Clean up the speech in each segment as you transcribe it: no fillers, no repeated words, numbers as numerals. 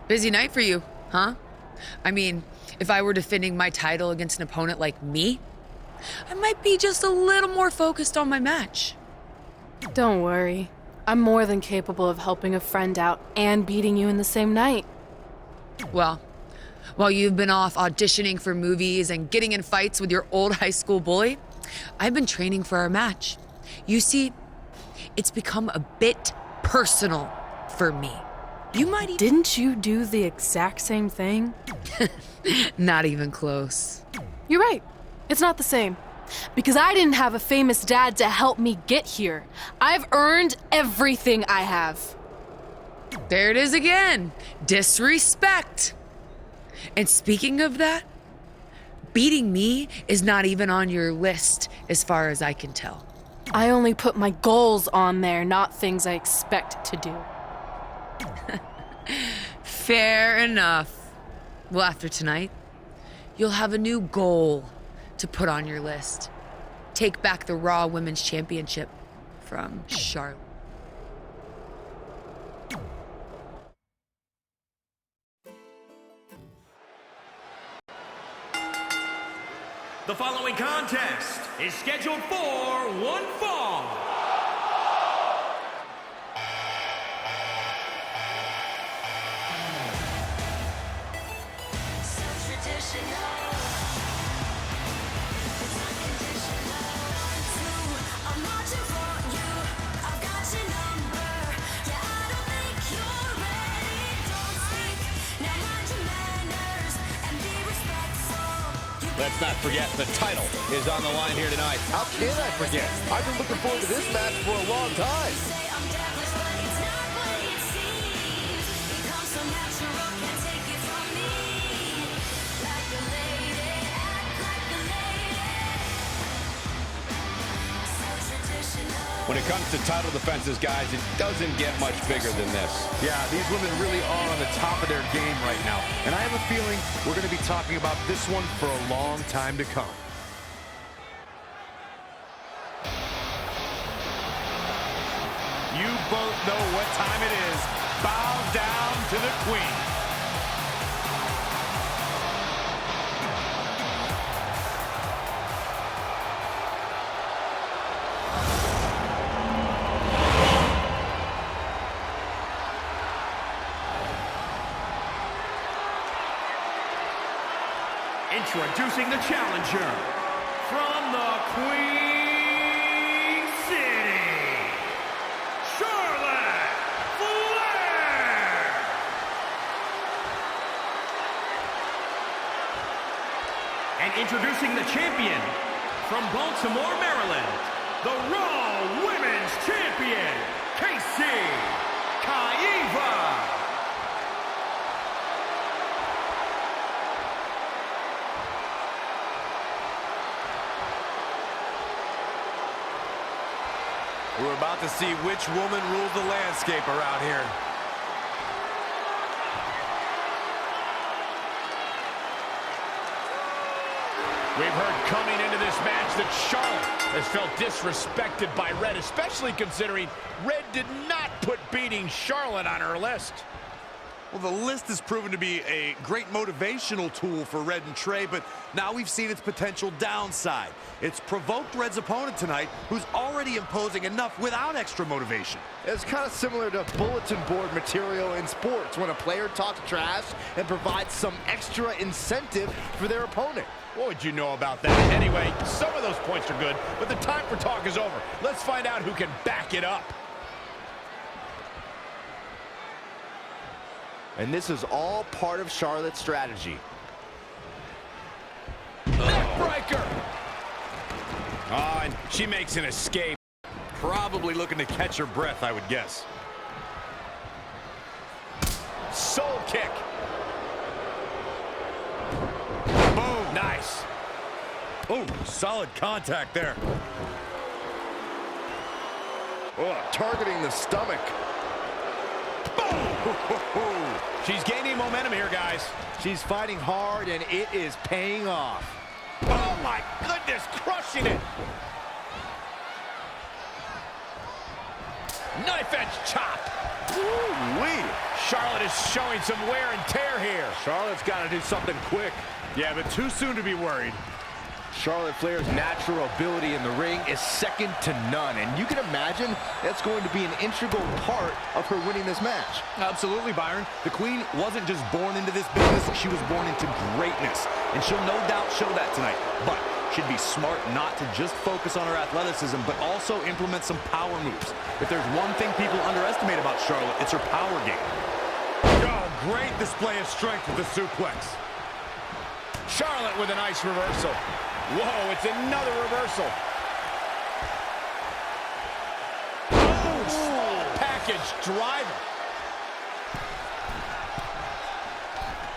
Busy night for you, huh? I mean, if I were defending my title against an opponent like me, I might be just a little more focused on my match. Don't worry. I'm more than capable of helping a friend out and beating you in the same night. Well, while you've been off auditioning for movies and getting in fights with your old high school bully, I've been training for our match. You see, it's become a bit personal for me. You might even... Didn't you do the exact same thing? Not even close. You're right. It's not the same. Because I didn't have a famous dad to help me get here. I've earned everything I have. There it is again. Disrespect. And speaking of that, beating me is not even on your list as far as I can tell. I only put my goals on there, not things I expect to do. Fair enough. Well, after tonight, you'll have a new goal to put on your list. Take back the Raw Women's Championship from Charlotte. The following contest is scheduled for one fall. Let's not forget, the title is on the line here tonight. How can I forget? I've been looking forward to this match for a long time. When it comes to title defenses, guys, it doesn't get much bigger than this. Yeah, these women really are on the top of their game right now. And I have a feeling we're going to be talking about this one for a long time to come. You both know what time it is. Bow down to the queen. Introducing the challenger from the Queen City, Charlotte Wlad. And introducing the champion from Baltimore, Maryland, the Raw Women's Champion, Keibler. We're about to see which woman rules the landscape around here. We've heard coming into this match that Charlotte has felt disrespected by Red, especially considering Red did not put beating Charlotte on her list. Well, the list has proven to be a great motivational tool for Red and Trey, but now we've seen its potential downside. It's provoked Red's opponent tonight, who's already imposing enough without extra motivation. It's kind of similar to bulletin board material in sports, when a player talks trash and provides some extra incentive for their opponent. What would you know about that? Anyway, some of those points are good, but the time for talk is over. Let's find out who can back it up. And this is all part of Charlotte's strategy. Neckbreaker! Oh, and she makes an escape. Probably looking to catch her breath, I would guess. Soul kick. Boom, nice. Oh, solid contact there. Oh, targeting the stomach. She's gaining momentum here, guys. She's fighting hard, and it is paying off. Oh, my goodness, crushing it. Knife edge chop. Woo-wee. Charlotte is showing some wear and tear here. Charlotte's got to do something quick. Yeah, but too soon to be worried. Charlotte Flair's natural ability in the ring is second to none, and you can imagine that's going to be an integral part of her winning this match. Absolutely, Byron. The Queen wasn't just born into this business, she was born into greatness. And she'll no doubt show that tonight. But she'd be smart not to just focus on her athleticism, but also implement some power moves. If there's one thing people underestimate about Charlotte, it's her power game. Oh, great display of strength with the suplex. Charlotte with a nice reversal. Whoa, it's another reversal. Oh, small package driver.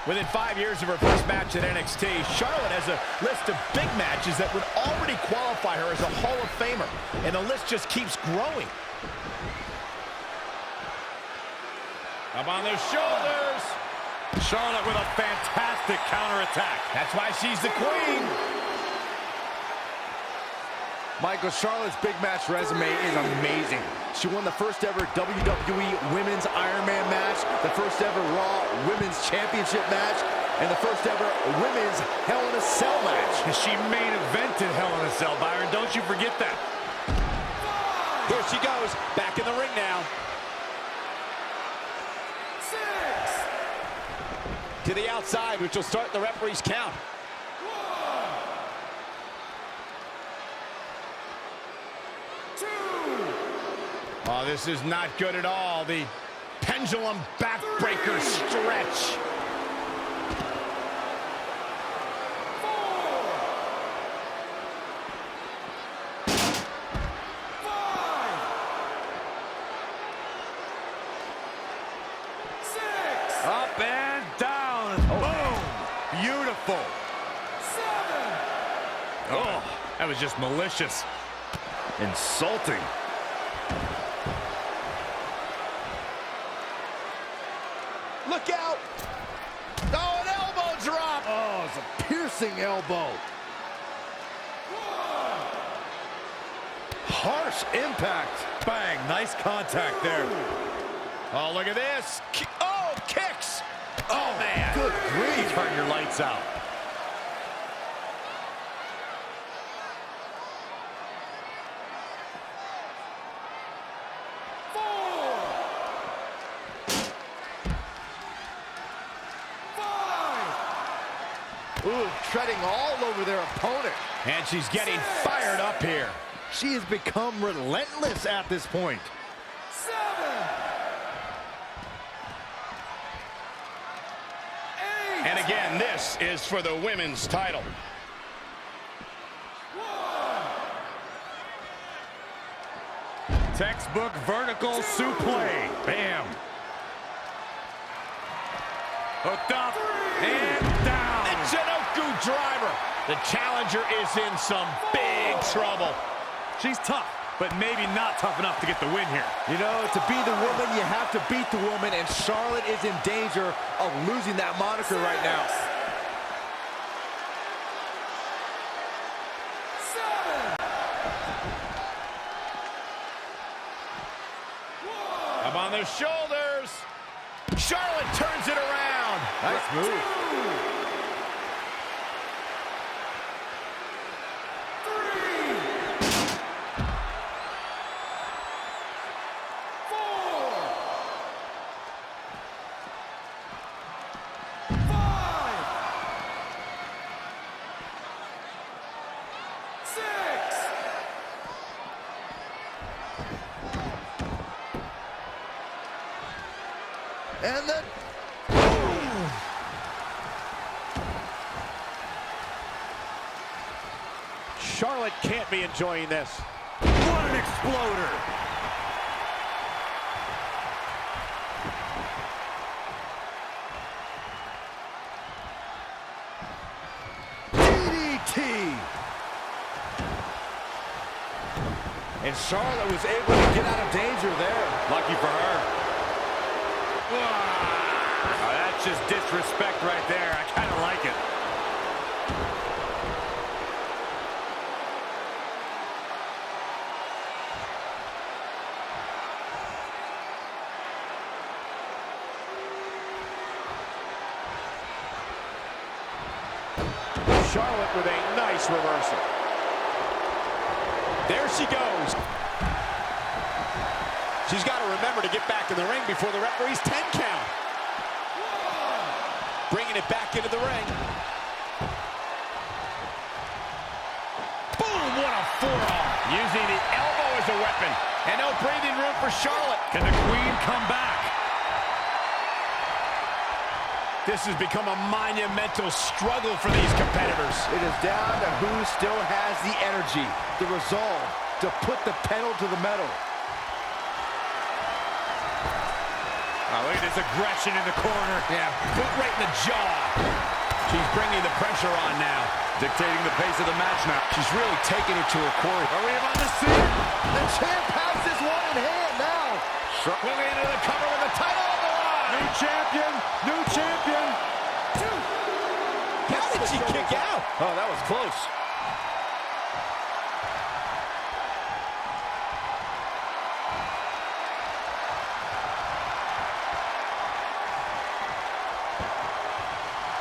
Within 5 years of her first match at NXT, Charlotte has a list of big matches that would already qualify her as a Hall of Famer, and the list just keeps growing. Up on their shoulders. Charlotte with a fantastic counterattack. That's why she's the queen. Michael, Charlotte's big match resume is amazing. She won the first ever WWE Women's Iron Man match, the first ever Raw Women's Championship match, and the first ever Women's Hell in a Cell match. She main evented Hell in a Cell, Byron. Don't you forget that. Here she goes, back in the ring now. 6. To the outside, which will start the referee's count. 2. Oh, this is not good at all. The pendulum backbreaker stretch. 4. 5. 6. Up and down. Boom. Beautiful. 7. Oh, that was just malicious. Insulting. Look out! Oh, an elbow drop. Oh, it's a piercing elbow. Harsh impact. Bang. Nice contact there. Oh, look at this. Oh, kicks. Oh, man. Good grief. Turn your lights out. Ooh, treading all over their opponent. And she's getting fired up here. She has become relentless at this point. 7. 8. And again, this is for the women's title. 1. Textbook vertical suplex. Bam. Hooked up and down. Chinoku driver. The challenger is in some big trouble. She's tough, but maybe not tough enough to get the win here. You know, to be the woman, you have to beat the woman, and Charlotte is in danger of losing that moniker right now. 7. Up on their shoulders. Charlotte turns it around. Nice move. 6. And then... Charlotte can't be enjoying this. What an exploder. DDT! And Charlotte was able to get out of danger there. Lucky for her. Oh, that's just disrespect right there. I kind of like it. Charlotte with a nice reversal. There she goes. She's got to remember to get back in the ring before the referee's 10 count. Bringing it back into the ring. Boom, what a forearm. Using the elbow as a weapon. And no breathing room for Charlotte. Can the Queen come back? This has become a monumental struggle for these competitors. It is down to who still has the energy, the resolve to put the pedal to the metal. Oh, look at this aggression in the corner. Yeah, boot right in the jaw. She's bringing the pressure on now. Dictating the pace of the match now. She's really taking it to her core. Are we about to see it? The champ has this one in hand now. Moving into the cover with the title on the line. New champion, new champion. How did she kick out? Oh, that was close.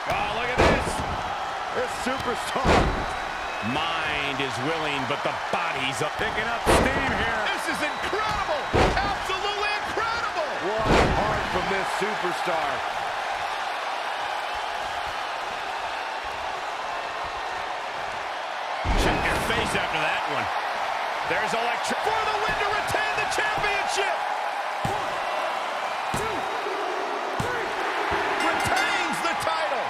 Oh, look at this. This superstar. Mind is willing, but the body's up. Picking up steam here. This is incredible. Absolutely incredible. What heart from this superstar. Check your face after that one. There's electric for the win to retain the championship. 1, 2, 3. Retains the title.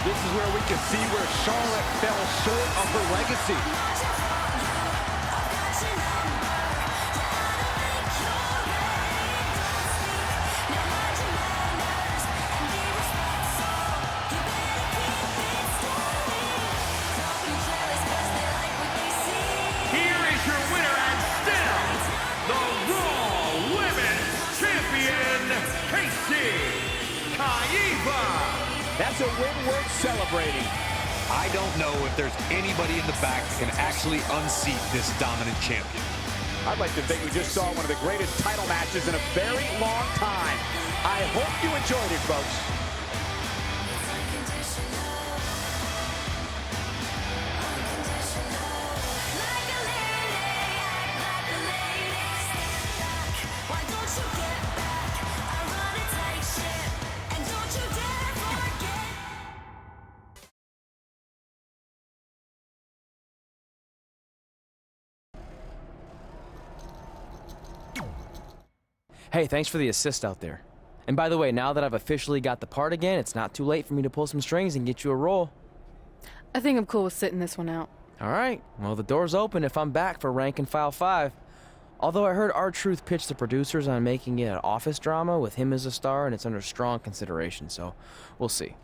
This is where we can see where Charlotte fell short of her legacy. Here is your winner and still the Raw Women's Champion, Keibler. That's a win worth celebrating. I don't know if there's anybody in the back that can actually unseat this dominant champion. I'd like to think we just saw one of the greatest title matches in a very long time. I hope you enjoyed it, folks. Hey, thanks for the assist out there. And by the way, now that I've officially got the part again, it's not too late for me to pull some strings and get you a role. I think I'm cool with sitting this one out. All right, well, the door's open if I'm back for Rank and File 5. Although I heard R-Truth pitch the producers on making it an office drama with him as a star, and it's under strong consideration, so we'll see.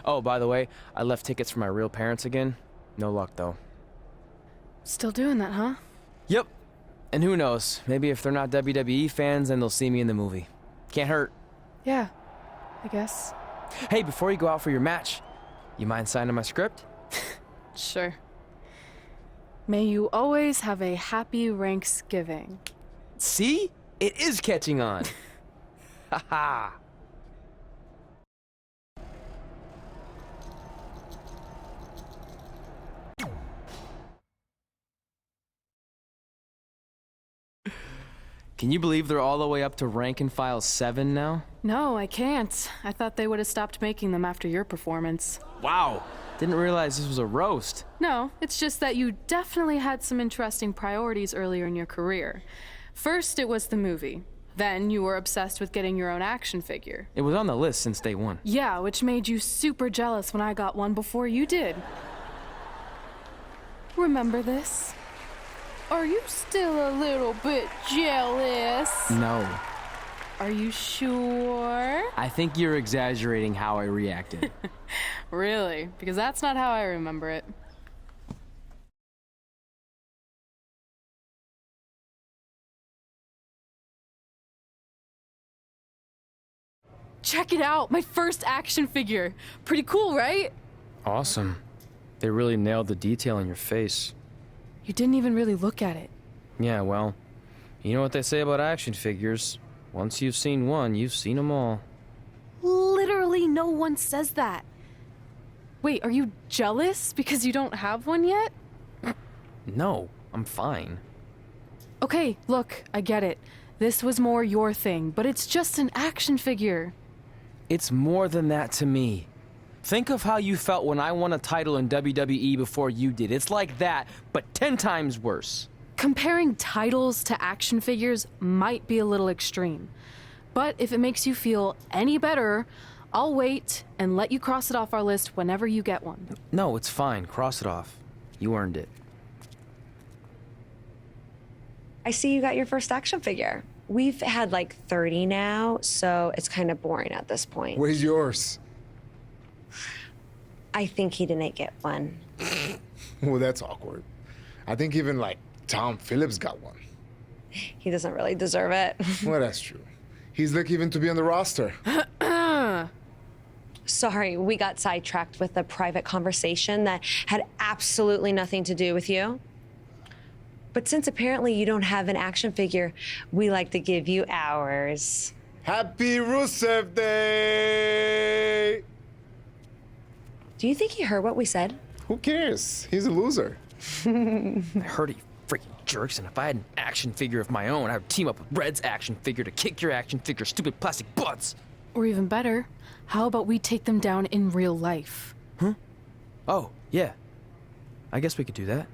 Oh, by the way, I left tickets for my real parents again. No luck, though. Still doing that, huh? Yep. And who knows, maybe if they're not WWE fans, then they'll see me in the movie. Can't hurt. Yeah, I guess. Hey, before you go out for your match, you mind signing my script? Sure. May you always have a happy Ranksgiving. See? It is catching on. Haha. Can you believe they're all the way up to Rank and File 7 now? No, I can't. I thought they would have stopped making them after your performance. Wow. Didn't realize this was a roast. No, it's just that you definitely had some interesting priorities earlier in your career. First, it was the movie. Then you were obsessed with getting your own action figure. It was on the list since day one. Yeah, which made you super jealous when I got one before you did. Remember this? Are you still a little bit jealous? No. Are you sure? I think you're exaggerating how I reacted. Really? Because that's not how I remember it. Check it out! My first action figure! Pretty cool, right? Awesome. They really nailed the detail in your face. You didn't even really look at it. Yeah, well, You know what they say about action figures? Once you've seen one, you've seen them all. Literally no one says that. Wait, are you jealous because you don't have one yet? No, I'm fine. Okay, look, I get it. This was more your thing, but it's just an action figure. It's more than that to me. Think of how you felt when I won a title in WWE before you did. It's like that, but 10 times worse. Comparing titles to action figures might be a little extreme. But if it makes you feel any better, I'll wait and let you cross it off our list whenever you get one. No, it's fine. Cross it off. You earned it. I see you got your first action figure. We've had like 30 now, so it's kind of boring at this point. Where's yours? I think he didn't get one. Well, that's awkward. I think even like Tom Phillips got one. He doesn't really deserve it. Well, that's true. He's lucky even to be on the roster. Sorry, we got sidetracked with a private conversation that had absolutely nothing to do with you. But since apparently you don't have an action figure, we like to give you ours. Happy Rusev Day! Do you think he heard what we said? Who cares? He's a loser. I heard it, you freaking jerks, and if I had an action figure of my own, I would team up with Red's action figure to kick your action figure stupid plastic butts. Or even better, how about we take them down in real life? Huh? Oh, yeah. I guess we could do that.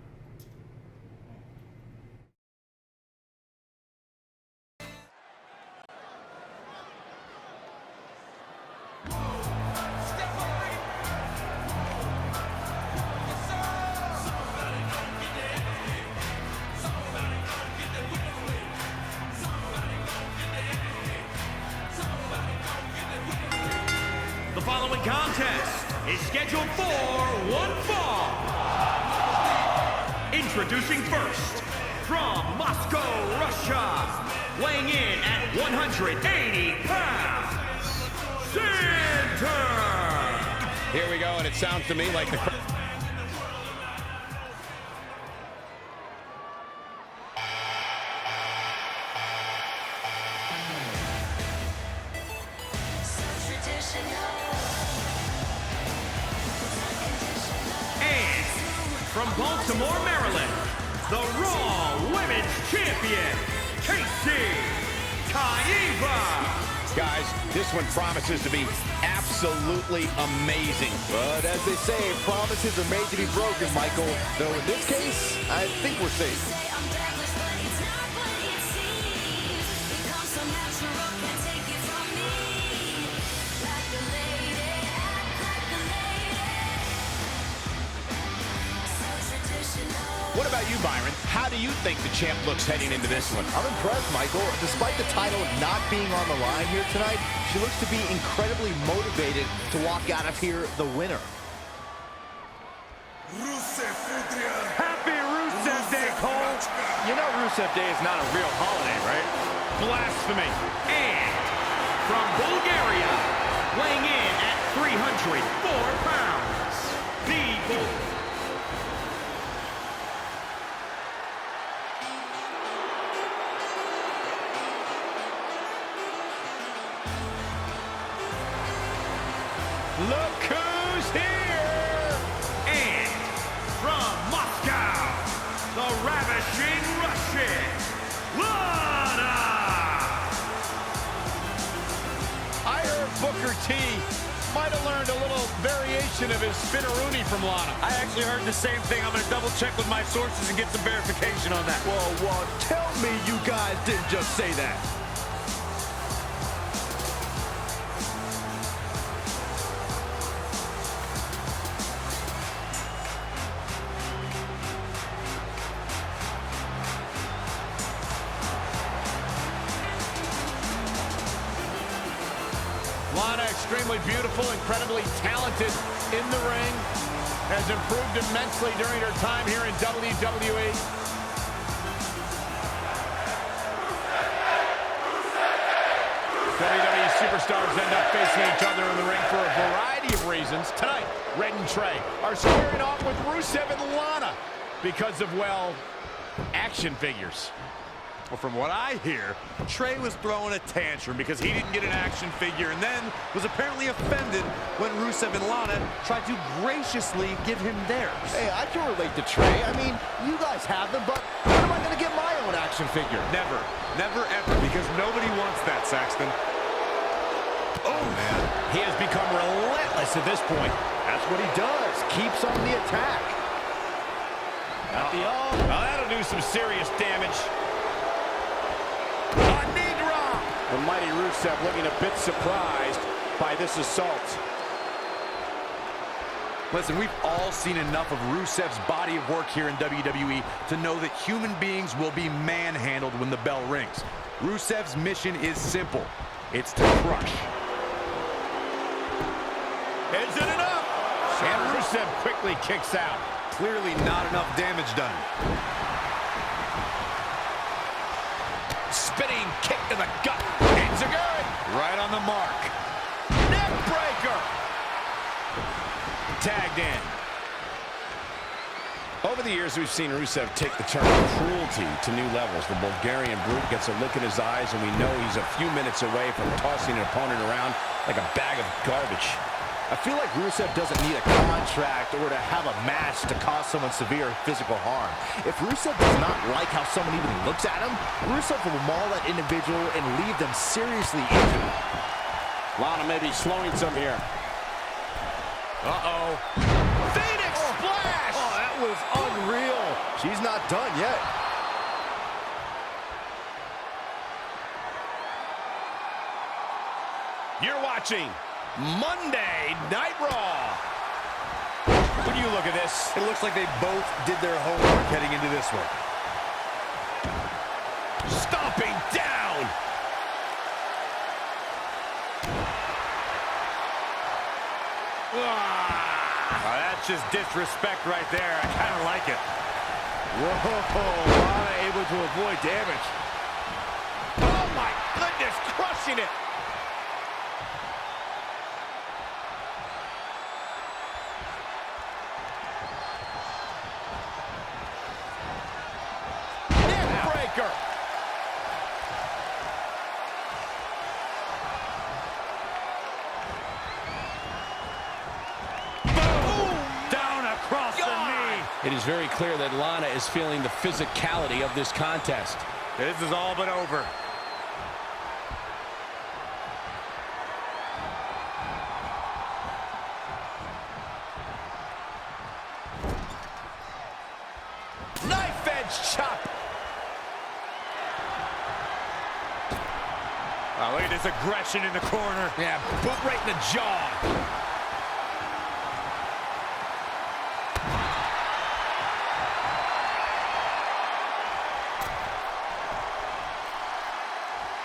The following contest is scheduled for one fall. Introducing first, from Moscow, Russia, weighing in at 180 pounds, Center! Here we go, and it sounds to me like the... And from Baltimore, Maryland, the Raw Women's Champion, Keibler. Guys, this one promises to be absolutely amazing. But as they say, promises are made to be broken, Michael. Though in this case, I think we're safe. What about you, Byron? How do you think the champ looks heading into this one? I'm impressed, Michael. Despite the title not being on the line here tonight, she looks to be incredibly motivated to walk out of here the winner. Happy Rusev Day, Cole! You know Rusev Day is not a real holiday, right? Blasphemy. And from Bulgaria, weighing in at 304 pounds, the Look who's here! And from Moscow, the ravishing Russian, Wlad. I heard Booker T might have learned a little variation of his spinneroonie from Lana. I actually heard the same thing. I'm going to double check with my sources and get some verification on that. Well, tell me you guys didn't just say that. Lana, extremely beautiful, incredibly talented in the ring, has improved immensely during her time here in WWE. WWE superstars end up facing each other in the ring for a variety of reasons. Tonight, Red and Trey are squaring off with Rusev and Lana because of, well, action figures. but from what I hear, Trey was throwing a tantrum because he didn't get an action figure and then was apparently offended when Rusev and Lana tried to graciously give him theirs. Hey, I can relate to Trey. I mean, you guys have them, but when am I going to get my own action figure? Never. Never, ever, because nobody wants that, Saxton. Oh, man. He has become relentless at this point. That's what he does. Keeps on the attack. Well, that'll do some serious damage. A knee drop. The mighty Rusev looking a bit surprised by this assault. Listen, we've all seen enough of Rusev's body of work here in WWE to know that human beings will be manhandled when the bell rings. Rusev's mission is simple. It's to crush. Is it enough? And Rusev quickly kicks out. Clearly not enough damage done. Spinning kick to the gut. It's a good. Right on the mark. Neck breaker. Tagged in. Over the years, we've seen Rusev take the term cruelty to new levels. The Bulgarian brute gets a look in his eyes, and we know he's a few minutes away from tossing an opponent around like a bag of garbage. I feel like Rusev doesn't need a contract or to have a match to cause someone severe physical harm. If Rusev does not like how someone even looks at him, Rusev will maul that individual and leave them seriously injured. Lana may be slowing some here. Uh-oh. Phoenix splash! Oh, that was unreal. She's not done yet. You're watching Monday Night Raw. When you look at this, It looks like they both did their homework heading into this one. stomping down. That's just disrespect right there. I kind of like it. Whoa, Lana able to avoid damage. Oh my goodness, crushing it. Neck breaker. Down across the knee. It is very clear that Lana is feeling the physicality of this contest. This is all but over. Knife edge chop. Oh, look at this aggression in the corner. Yeah, boot right in the jaw.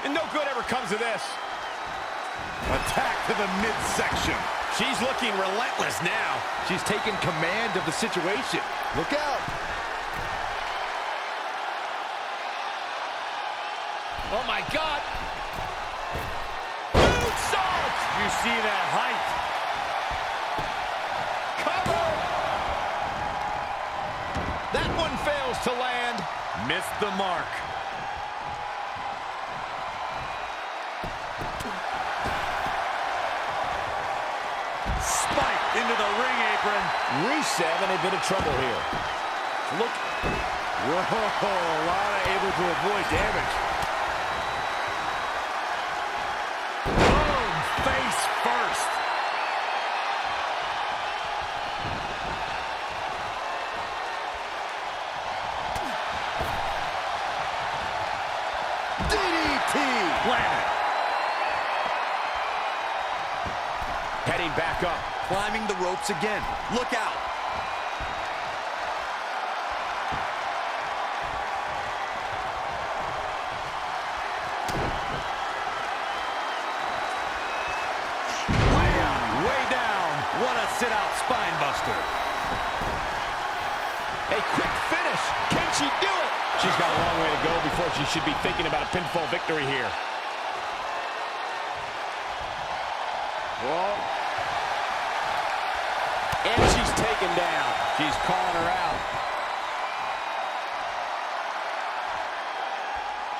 And no good ever comes of this. Attack to the midsection. She's looking relentless now. She's taking command of the situation. Look out. Oh my God. Moonsault. You see that height. Cover. That one fails to land. Missed the mark. Spiked into the ring apron. Rusev in a bit of trouble here. Look. Whoa, Lana able to avoid damage. Boom, face first. DDT. Planet. Heading back up. Climbing the ropes again. Look out. Way down. What a sit-out spine buster. A quick finish. Can she do it? She's got a long way to go before she should be thinking about a pinfall victory here. Whoa. And she's taken down. She's calling her out.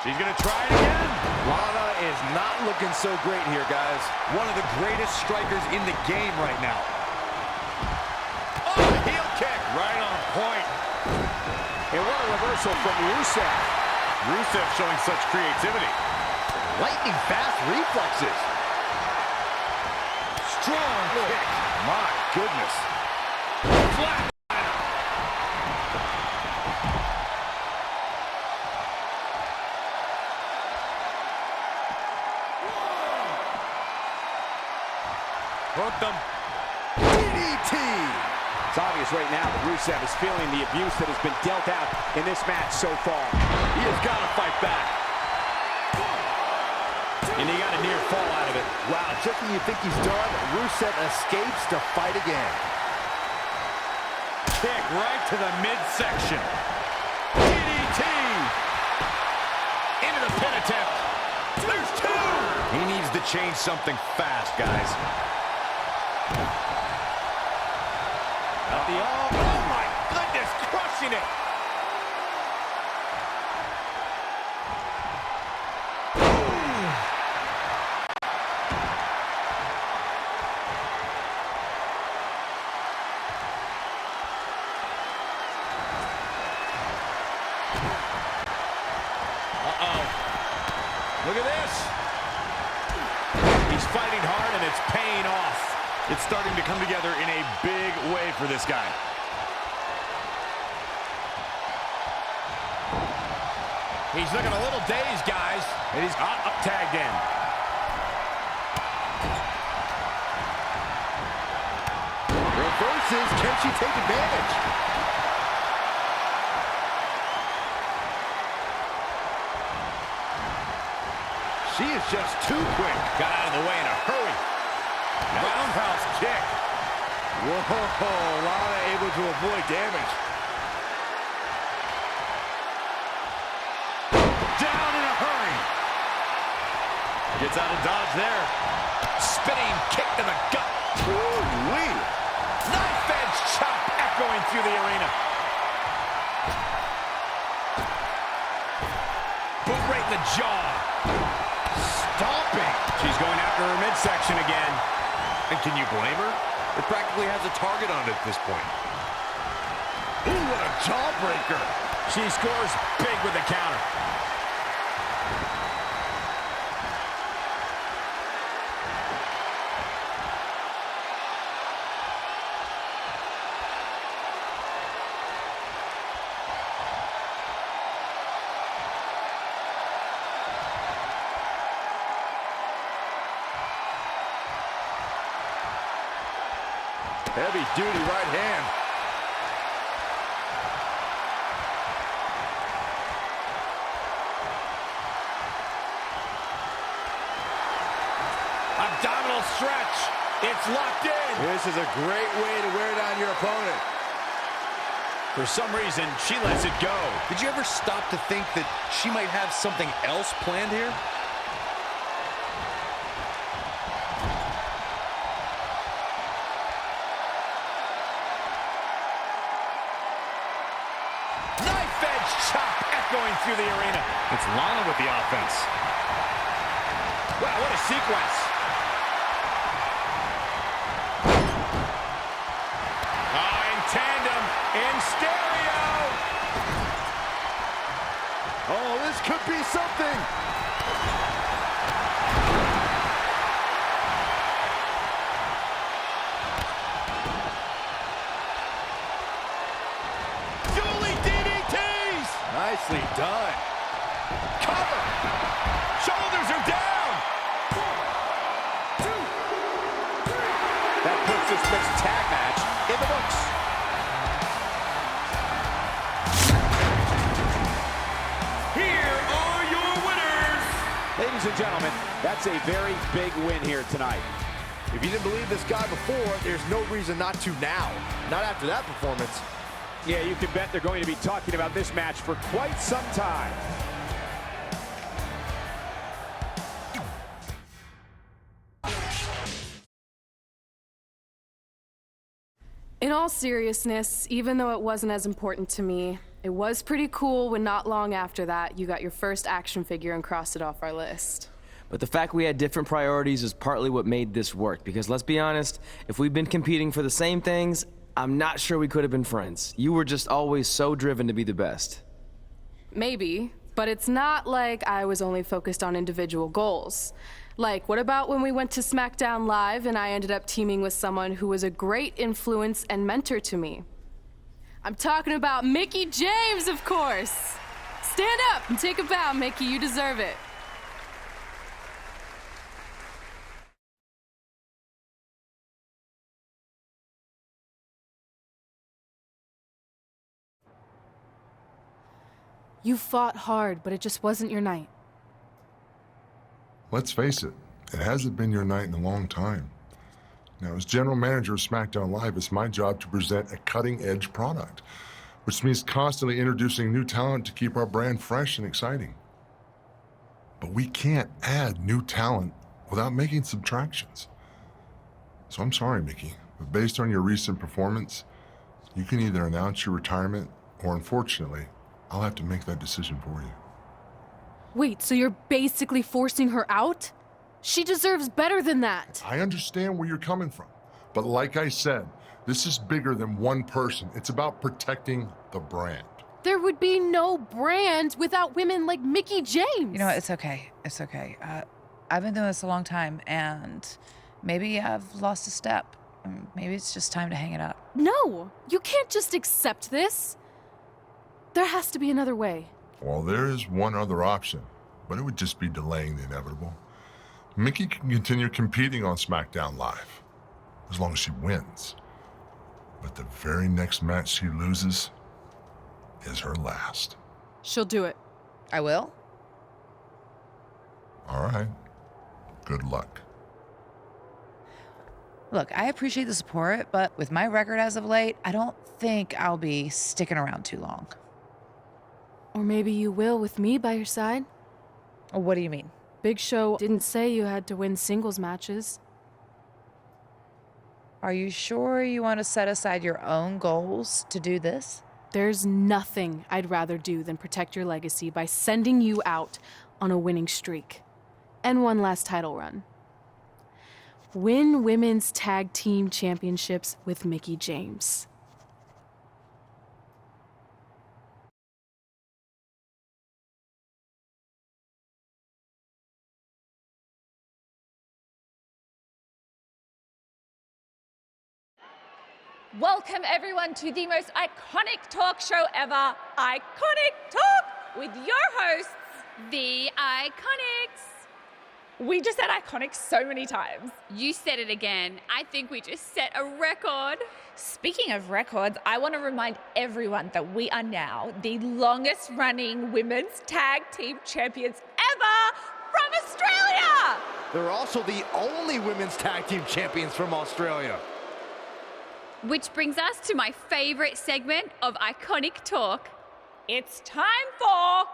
She's going to try it again. Lana is not looking so great here, guys. One of the greatest strikers in the game right now. Oh, heel kick. Right on point. And what a reversal from Rusev. Rusev showing such creativity. Lightning fast reflexes. Strong kick. My goodness. Flat. Hooked him. DDT. It's obvious right now that Rusev is feeling the abuse that has been dealt out in this match so far. He has got to fight back. And he got a near fall out of it. Wow, just when you think he's done, Rusev escapes to fight again. Kick right to the midsection. DDT. Into the pin attempt. There's two. He needs to change something fast, guys. Oh my goodness, crushing it. Look at this. He's fighting hard and it's paying off. It's starting to come together in a big way for this guy. He's looking a little dazed, guys. And he's tagged in. Reverses. Can she take advantage? She is just too quick. Got out of the way in a hurry. Roundhouse kick. Whoa, Lana able to avoid damage. Down in a hurry. Gets out of dodge there. Spinning kick to the gut. Ooh-wee. Knife edge chop echoing through the arena. Boot right in the jaw. Stomping. She's going after her midsection again. And can you blame her? It practically has a target on it at this point. Ooh, what a jawbreaker. She scores big with the counter. Heavy duty right hand. Abdominal stretch. It's locked in. This is a great way to wear down your opponent. For some reason, she lets it go. Did you ever stop to think that she might have something else planned here? Knife edge chop echoing through the arena. It's Lana with the offense. Wow, what a sequence. In tandem, in stereo. Oh, this could be something. Julie DDTs. Nicely done. Cover. Shoulders are down. That puts this mixed tag match in the books. Here are your winners. Ladies and gentlemen, that's a very big win here tonight. If you didn't believe this guy before, there's no reason not to now. Not after that performance. Yeah, you can bet they're going to be talking about this match for quite some time. In all seriousness, even though it wasn't as important to me, It was pretty cool when not long after that, you got your first action figure and crossed it off our list. But the fact we had different priorities is partly what made this work, because let's be honest, if we'd been competing for the same things, I'm not sure we could have been friends. You were just always so driven to be the best. Maybe, but it's not like I was only focused on individual goals. Like, what about when we went to SmackDown Live and I ended up teaming with someone who was a great influence and mentor to me? I'm talking about Mickie James, of course! Stand up and take a bow, Mickie, you deserve it. You fought hard, but it just wasn't your night. Let's face it, it hasn't been your night in a long time. Now, as general manager of SmackDown Live, it's my job to present a cutting-edge product, which means constantly introducing new talent to keep our brand fresh and exciting. But we can't add new talent without making subtractions. So I'm sorry, Mickie, but based on your recent performance, you can either announce your retirement or, unfortunately, I'll have to make that decision for you. Wait, so you're basically forcing her out? She deserves better than that. I understand where you're coming from, but like I said, this is bigger than one person. It's about protecting the brand. There would be no brand without women like Mickie James. You know what? It's okay. It's okay. I've been doing this a long time, and maybe I've lost a step. Maybe it's just time to hang it up. No, you can't just accept this. There has to be another way. Well, there is one other option, but it would just be delaying the inevitable. Mickie can continue competing on SmackDown Live, as long as she wins. But the very next match she loses is her last. She'll do it. I will? All right. Good luck. Look, I appreciate the support, but with my record as of late, I don't think I'll be sticking around too long. Or maybe you will with me by your side. What do you mean? Big Show didn't say you had to win singles matches. Are you sure you want to set aside your own goals to do this? There's nothing I'd rather do than protect your legacy by sending you out on a winning streak. And one last title run. Win women's tag team championships with Mickie James. Welcome everyone to the most iconic talk show ever, Iconic Talk, with your hosts, The Iconics. We just said iconic so many times. You said it again. I think we just set a record. Speaking of records, I want to remind everyone that we are now the longest running women's tag team champions ever from Australia. They're also the only women's tag team champions from Australia. Which brings us to my favorite segment of Iconic Talk. It's time for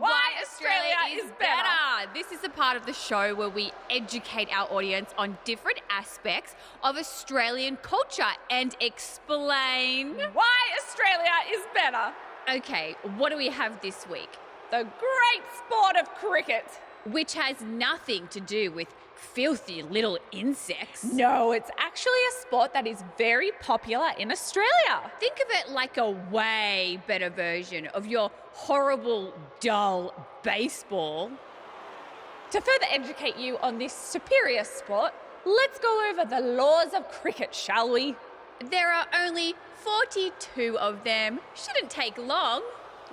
Why Australia is Better. This is the part of the show where we educate our audience on different aspects of Australian culture and explain why Australia is better. Okay, what do we have this week? The great sport of cricket. Which has nothing to do with filthy little insects. No, it's actually a sport that is very popular in Australia. Think of it like a way better version of your horrible, dull baseball. To further educate you on this superior sport, let's go over the laws of cricket, shall we? There are only 42 of them. Shouldn't take long.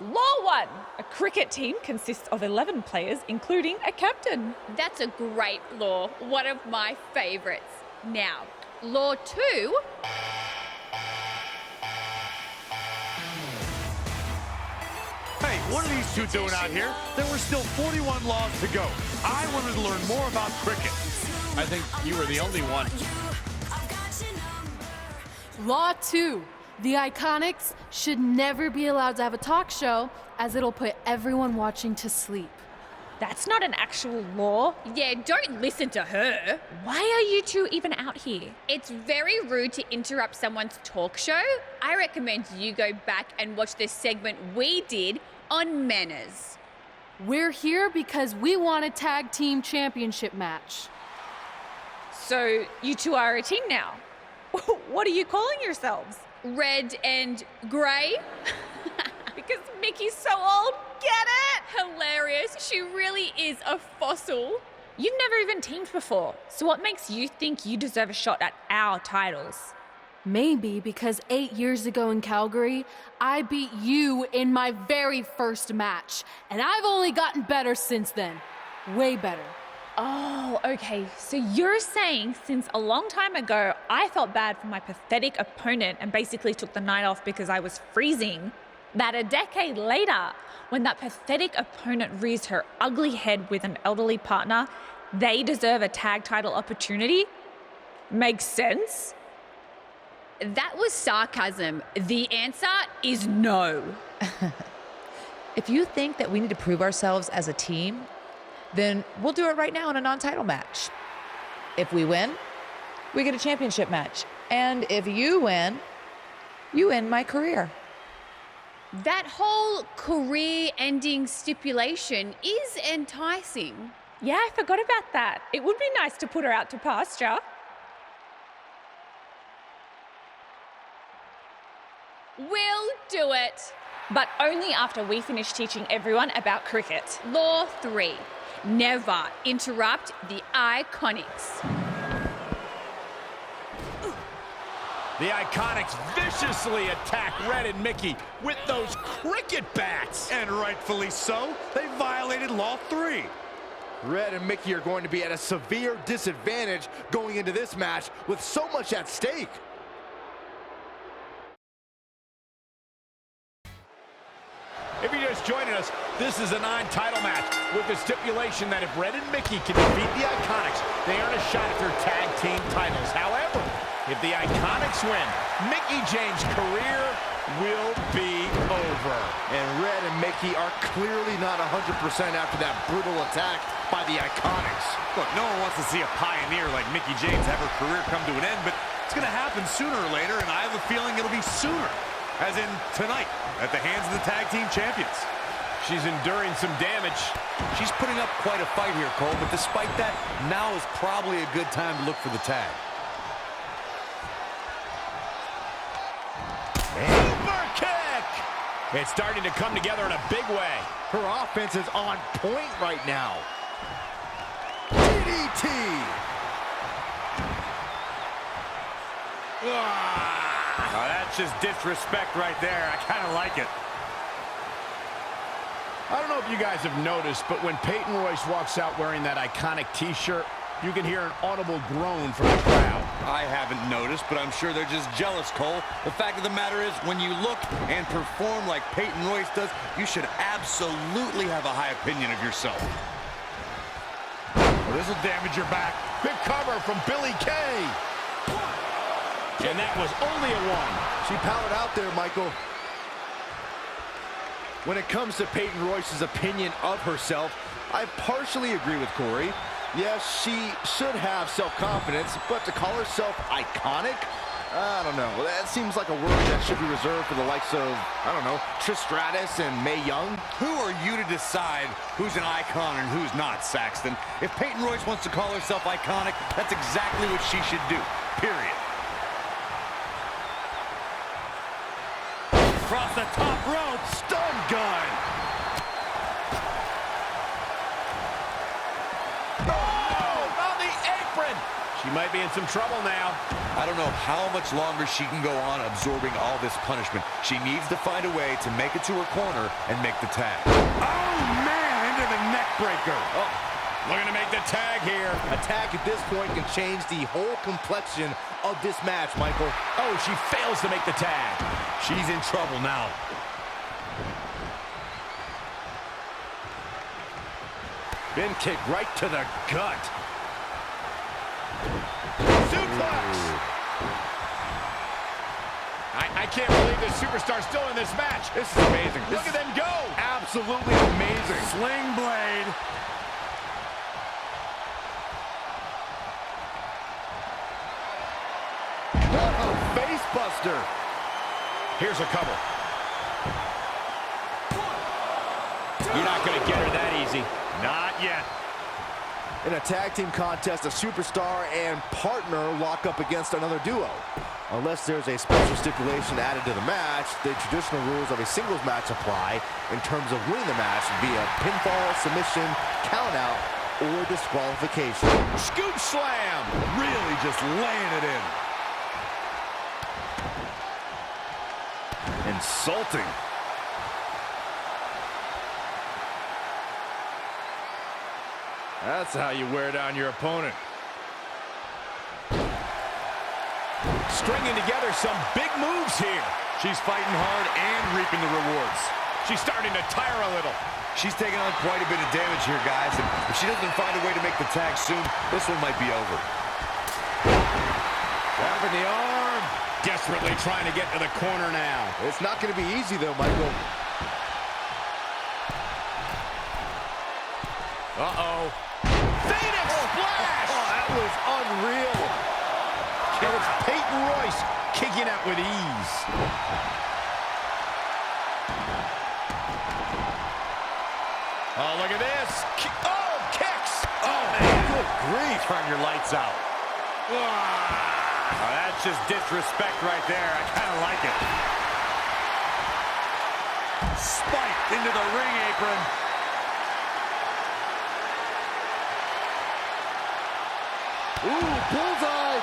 Law 1. A cricket team consists of 11 players, including a captain. That's a great law. One of my favourites. Now, Law 2. Hey, what are these two doing out here? There were still 41 laws to go. I wanted to learn more about cricket. I think you were the only one. Law 2. The Iconics should never be allowed to have a talk show, as it'll put everyone watching to sleep. That's not an actual law. Yeah, don't listen to her. Why are you two even out here? It's very rude to interrupt someone's talk show. I recommend you go back and watch the segment we did on manners. We're here because we want a tag team championship match. So you two are a team now. What are you calling yourselves? Red and grey? Because Mickey's so old. Get it? Hilarious. She really is a fossil. You've never even teamed before. So what makes you think you deserve a shot at our titles? Maybe because 8 years ago in Calgary, I beat you in my very first match. And I've only gotten better since then. Way better. Oh, okay. So you're saying since a long time ago, I felt bad for my pathetic opponent and basically took the night off because I was freezing, that a decade later, when that pathetic opponent rears her ugly head with an elderly partner, they deserve a tag title opportunity? Makes sense? That was sarcasm. The answer is no. If you think that we need to prove ourselves as a team, then we'll do it right now in a non-title match. If we win, we get a championship match. And if you win, you end my career. That whole career-ending stipulation is enticing. Yeah, I forgot about that. It would be nice to put her out to pasture. We'll do it. But only after we finish teaching everyone about cricket. Law 3. Never interrupt the Iconics. The Iconics viciously attack Red and Mickey with those cricket bats. And rightfully so. They violated Law 3. Red and Mickey are going to be at a severe disadvantage going into this match with so much at stake. If you're just joining us, this is a non-title match with the stipulation that if Red and Mickey can defeat the Iconics, they earn a shot at their tag team titles. However, if the Iconics win, Mickey James' career will be over. And Red and Mickey are clearly not 100% after that brutal attack by the Iconics. Look, no one wants to see a pioneer like Mickey James have her career come to an end, but it's going to happen sooner or later, and I have a feeling it'll be sooner. As in tonight, at the hands of the tag team champions. She's enduring some damage. She's putting up quite a fight here, Cole, but despite that, now is probably a good time to look for the tag. Super kick! It's starting to come together in a big way. Her offense is on point right now. DDT! Oh, that's just disrespect right there. I kind of like it. I don't know if you guys have noticed, but when Peyton Royce walks out wearing that iconic T-shirt, you can hear an audible groan from the crowd. I haven't noticed, but I'm sure they're just jealous, Cole. The fact of the matter is, when you look and perform like Peyton Royce does, you should absolutely have a high opinion of yourself. Well, this will damage your back. Big cover from Billy Kay. And that was only a 1. She powered out there, Michael. When it comes to Peyton Royce's opinion of herself, I partially agree with Corey. Yes, she should have self-confidence, but to call herself iconic? I don't know. That seems like a word that should be reserved for the likes of, I don't know, Trish Stratus and Mae Young. Who are you to decide who's an icon and who's not, Saxton? If Peyton Royce wants to call herself iconic, that's exactly what she should do, period. Across the top rope, stun gun. Oh, on the apron. She might be in some trouble now. I don't know how much longer she can go on absorbing all this punishment. She needs to find a way to make it to her corner and make the tag. Oh, man, into the neck breaker. Oh, looking to make the tag here. A tag at this point can change the whole complexion of this match, Michael. Oh, she fails to make the tag. She's in trouble now. Bin kick right to the gut. Suplex. I can't believe this superstar's still in this match. This is amazing. Look at them go. Absolutely amazing. Sling blade. What a face buster. Here's a cover. You're not going to get her that easy. Not yet. In a tag team contest, a superstar and partner lock up against another duo. Unless there's a special stipulation added to the match, the traditional rules of a singles match apply in terms of winning the match via pinfall, submission, countout, or disqualification. Scoop slam. Really just laying it in. Insulting. That's how you wear down your opponent. Stringing together some big moves here. She's fighting hard and reaping the rewards. She's starting to tire a little. She's taking on quite a bit of damage here, guys, and if she doesn't find a way to make the tag soon, this one might be over. Grabbing the arm. Desperately trying to get to the corner now. It's not going to be easy, though, Michael. Uh-oh. Phoenix splash! Oh, that was unreal. And it's Peyton Royce kicking out with ease. Oh, look at this. Oh, kicks. Oh, man. Good grief. Turn your lights out. Oh, that's just disrespect right there. I kind of like it. Spiked into the ring apron. Ooh, bullseye.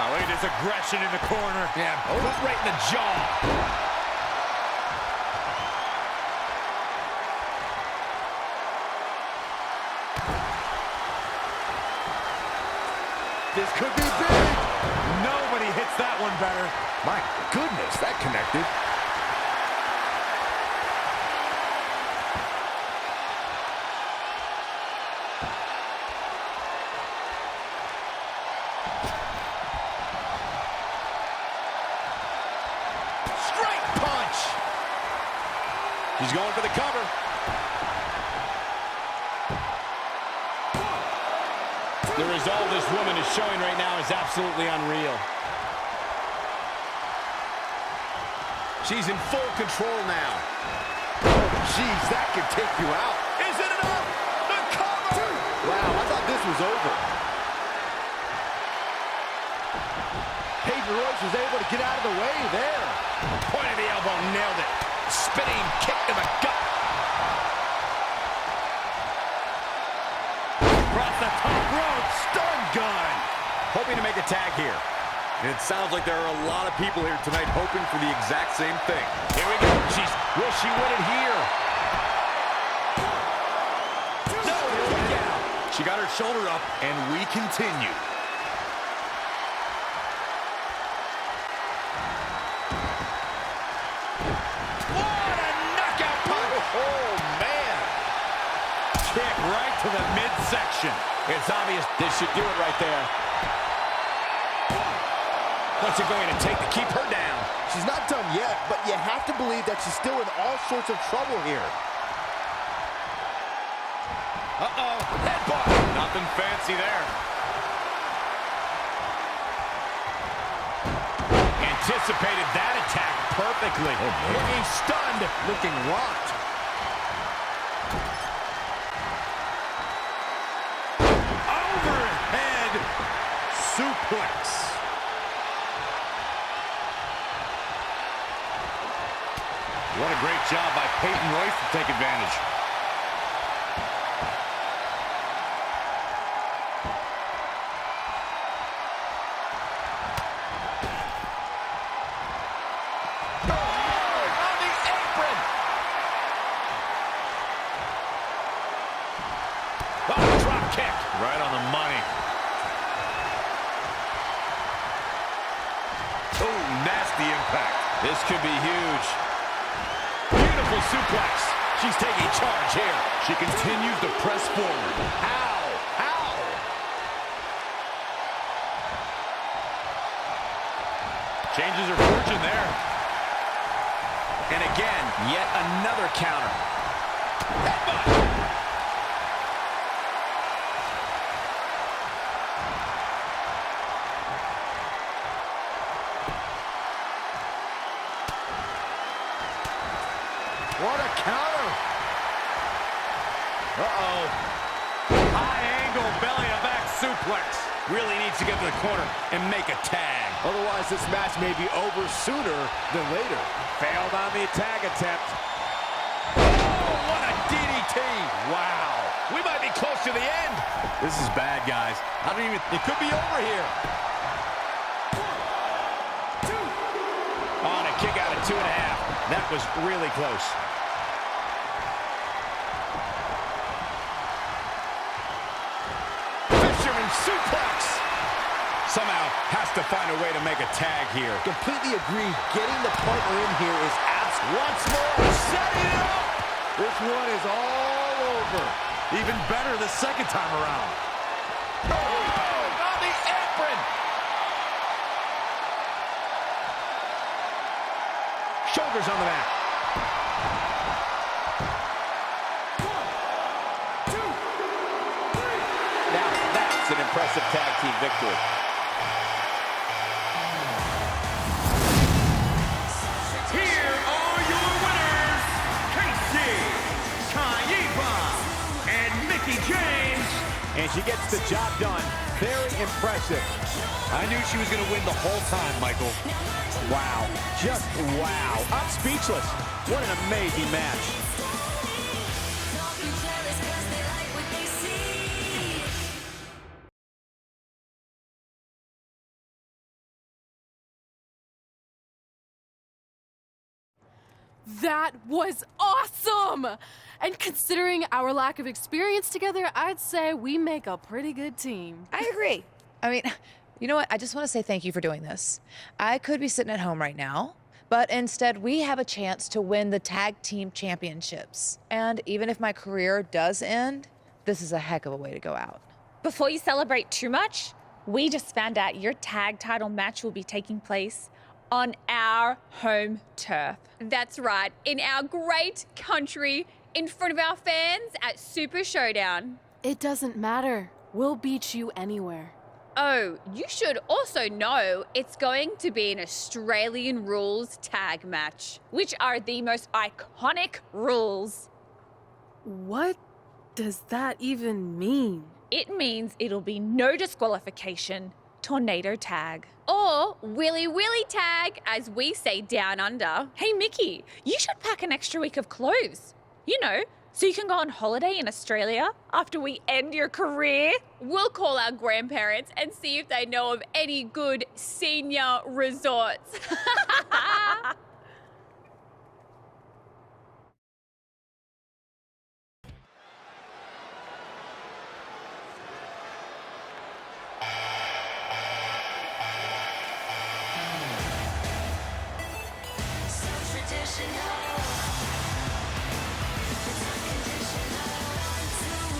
Oh, look at this aggression in the corner. Yeah, boot right in the jaw. This could be big. Nobody hits that one better. My goodness, that connected. Straight punch. He's going for the cover. The resolve this woman is showing right now is absolutely unreal. She's in full control now. Jeez, that could take you out. Is it enough? The cover! Wow, I thought this was over. Peyton Royce was able to get out of the way there. Point of the elbow, nailed it. Spinning kick to the gut. Across the top rope, stun gun. Hoping to make a tag here. And it sounds like there are a lot of people here tonight hoping for the exact same thing. Here we go. Will she win it here? No, kick out. She got her shoulder up, and we continue. What a knockout punch. Oh, man. Kick right to the midsection. It's obvious this should do it right there. What's it going to take to keep her down? She's not done yet, but you have to believe that she's still in all sorts of trouble here. Uh-oh, headbutt. Nothing fancy there. Anticipated that attack perfectly. Looking stunned. Looking rocked. Overhead suplex. What a great job by Peyton Royce to take advantage. Oh, on the apron. Oh, drop kick. Right on the money. Oh, nasty impact. This could be huge. Beautiful Reversal suplex. She's taking charge here. She continues to press forward. How? How? Changes her fortune there. And again, yet another counter. Headbutt. What a counter. Uh-oh. High angle belly-to-back suplex. Really needs to get to the corner and make a tag. Otherwise, this match may be over sooner than later. Failed on the tag attempt. Oh, what a DDT. Wow. We might be close to the end. This is bad, guys. It could be over here. On a kick out at 2.5. That was really close. Fisherman suplex. Somehow has to find a way to make a tag here. Completely agree. Getting the partner in here is Once more, setting it up. This one is all over. Even better the second time around. Oh, on the apron. Shoulders on the mat. 1, 2, 3. Now that's an impressive tag team victory. Here are your winners, Keibler and Mickie James. And she gets the job done. Very impressive. I knew she was going to win the whole time, Michael. Wow. Just wow. I'm speechless. What an amazing match. That was awesome! And considering our lack of experience together, I'd say we make a pretty good team. I agree. I mean, you know what? I just want to say thank you for doing this. I could be sitting at home right now, but instead we have a chance to win the tag team championships. And even if my career does end, this is a heck of a way to go out. Before you celebrate too much, we just found out your tag title match will be taking place on our home turf. That's right, in our great country, in front of our fans at Super Showdown. It doesn't matter. We'll beat you anywhere. Oh, you should also know it's going to be an Australian rules tag match, which are the most iconic rules. What does that even mean? It means it'll be no disqualification, tornado tag. Or Willy Willy tag, as we say down under. Hey, Mickie, you should pack an extra week of clothes. You know, so you can go on holiday in Australia after we end your career. We'll call our grandparents and see if they know of any good senior resorts.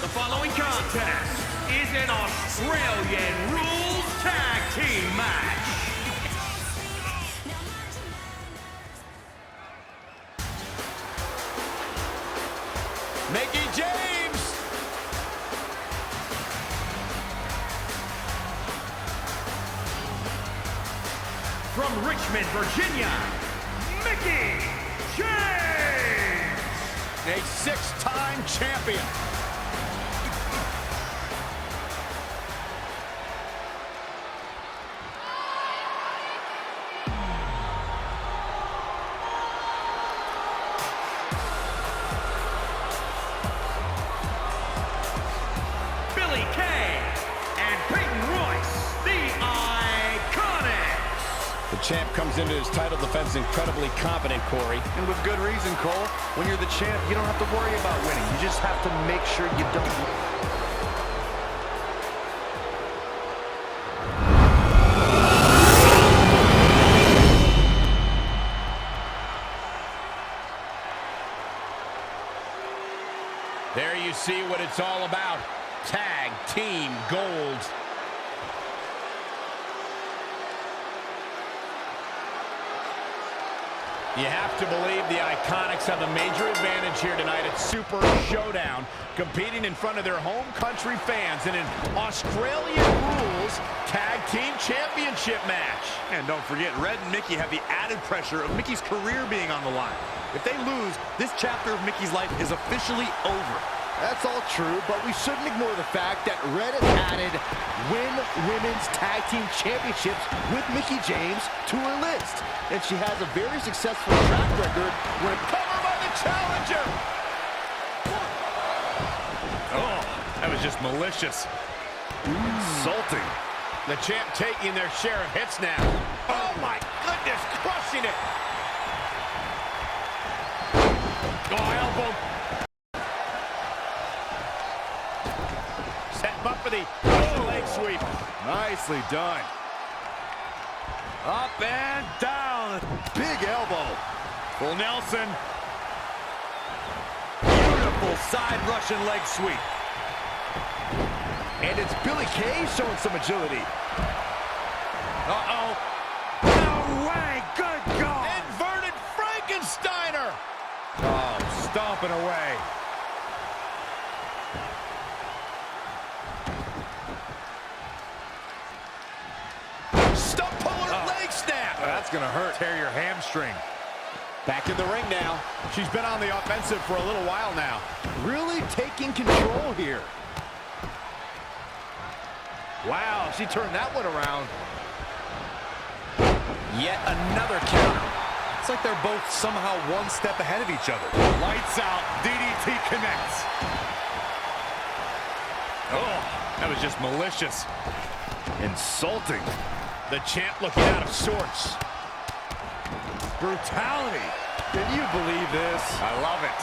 The following contest is an Australian Rules Tag Team match. Mickie James. From Richmond, Virginia, Mickie James. A 6-time champion. Champ comes into his title defense incredibly confident, Corey. And with good reason, Cole. When you're the champ, you don't have to worry about winning. You just have to make sure you don't. There you see what it's all about. Tag team gold. You have to believe the Iconics have a major advantage here tonight at Super Showdown, competing in front of their home country fans in an Australian Rules Tag Team Championship match. And don't forget, Red and Mickey have the added pressure of Mickey's career being on the line. If they lose, this chapter of Mickey's life is officially over. That's all true, but we shouldn't ignore the fact that Red has added Women's Tag Team Championships with Mickie James to her list. And she has a very successful track record when Cover by the challenger! Oh, that was just malicious. Insulting. The champ taking their share of hits now. Oh my goodness, crushing it! Oh, elbow. Set him up for the leg sweep. nicely done. Up and down. Big elbow. Full Nelson. Beautiful side Russian leg sweep. And it's Billie Kay showing some agility. Uh-oh. No way. Good God. Inverted Frankensteiner. Oh, stomping away. Stump puller leg snap. That's going to hurt. Tear your hamstring. Back in the ring now. She's been on the offensive for a little while now. Really taking control here. Wow, she turned that one around. Yet another counter. It's like they're both somehow one step ahead of each other. Lights out. DDT connects. Oh, that was just malicious. Insulting. The champ looking out of sorts. Brutality. Can you believe this? I love it.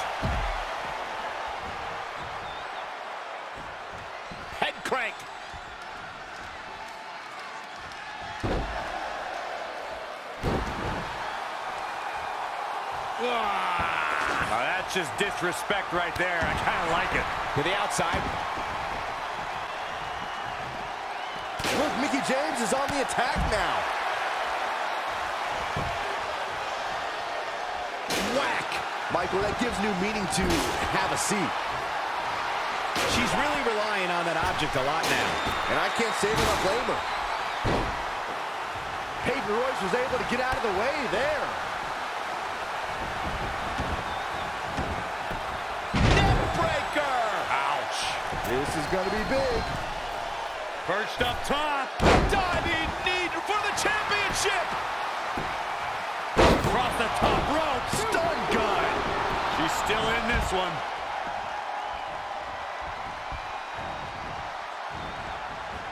Head crank. Oh, that's just disrespect right there. I kind of like it. To the outside. Look, Mickie James is on the attack now. Whack! Michael, that gives new meaning to have a seat. She's really relying on that object a lot now. And I can't say that I blame her. Peyton Royce was able to get out of the way there. Neckbreaker! Ouch. This is going to be big. Perched up top. Diving knee for the championship! Across the top rope. Stun gun. She's still in this one.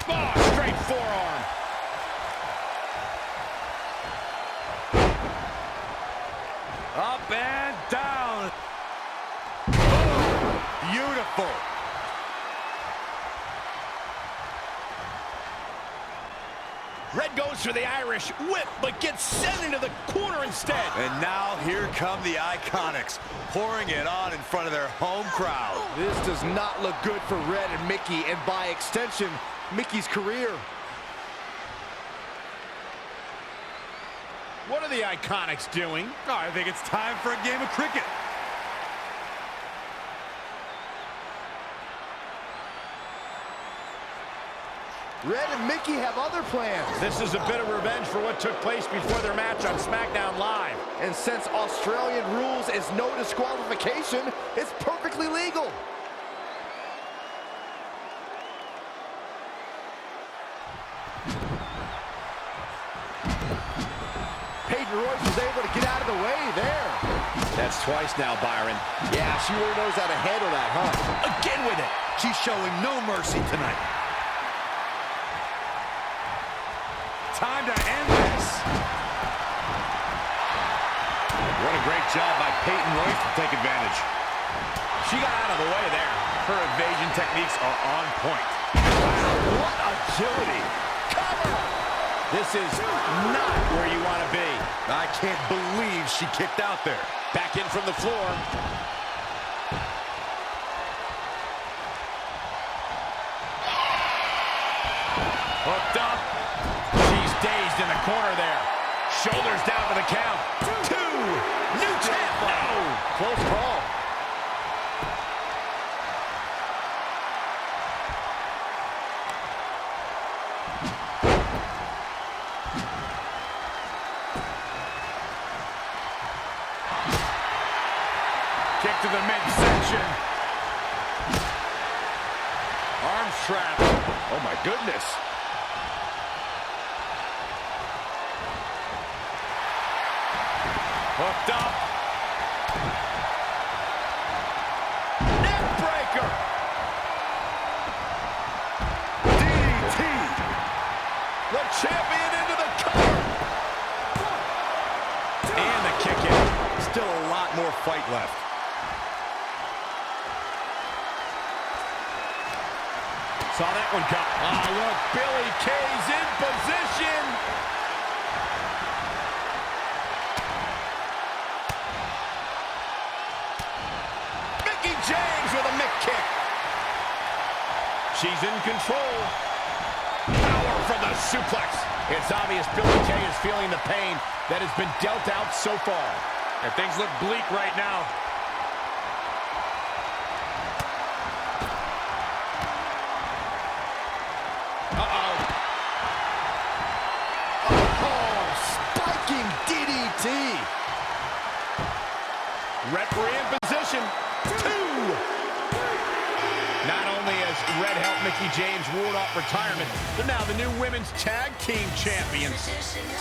Oh, straight forearm. Up and down. Oh, beautiful. Red goes for the Irish whip, but gets sent into the corner instead. And now here come the Iconics, pouring it on in front of their home crowd. This does not look good for Red and Mickie, and by extension, Mickie's career. What are the Iconics doing? Oh, I think it's time for a game of cricket. Red and Mickie have other plans. This is a bit of revenge for what took place before their match on SmackDown Live. And since Australian rules is no disqualification, it's perfectly legal. Peyton Royce was able to get out of the way there. That's twice now, Byron. Yeah, she really knows how to handle that, huh? Again with it. She's showing no mercy tonight. Time to end this. What a great job by Peyton Royce to take advantage. She got out of the way there. Her evasion techniques are on point. What agility. Cover! This is not where you want to be. I can't believe she kicked out there. Back in from the floor. Hooked up. She's dazed in the corner there. Shoulders down for the count. 2. New champ. No. Close call. Kick to the midsection. Arm trap. Oh, my goodness. Hooked up. Neck breaker. DDT. The champion into the cover. And the kick in. Still a lot more fight left. Saw that one come. Ah, look, Billy Kay's in position. Mickie James with a Mick kick. She's in control. Power from the suplex. It's obvious Billy Kay is feeling the pain that has been dealt out so far. And things look bleak right now. Spiking DDT. Referee in position. 2. Not only has Red helped Mickie James ward off retirement, they're now the new women's tag team champions.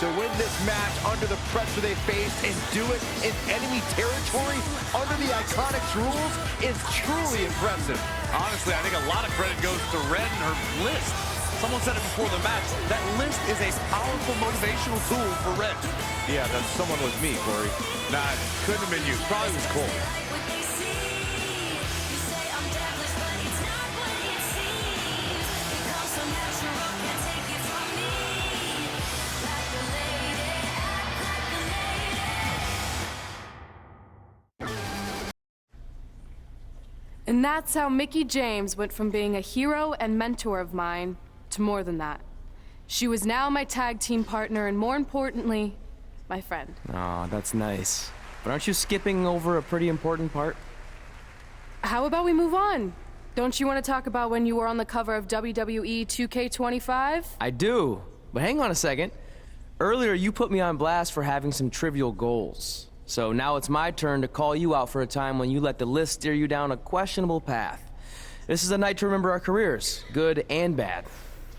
To win this match under the pressure they faced and do it in enemy territory under the Iconics rules is truly impressive. Honestly, I think a lot of credit goes to Red and her list. Someone said it before the match. That list is a powerful motivational tool for Red. Yeah, that someone was me, Corey. Nah, it couldn't have been you. Probably was Cole. And that's how Mickie James went from being a hero and mentor of mine to more than that. She was now my tag team partner and, more importantly, my friend. Aw, that's nice. But aren't you skipping over a pretty important part? How about we move on? Don't you want to talk about when you were on the cover of WWE 2K25? I do, but hang on a second. Earlier, you put me on blast for having some trivial goals. So now it's my turn to call you out for a time when you let the list steer you down a questionable path. This is a night to remember our careers, good and bad.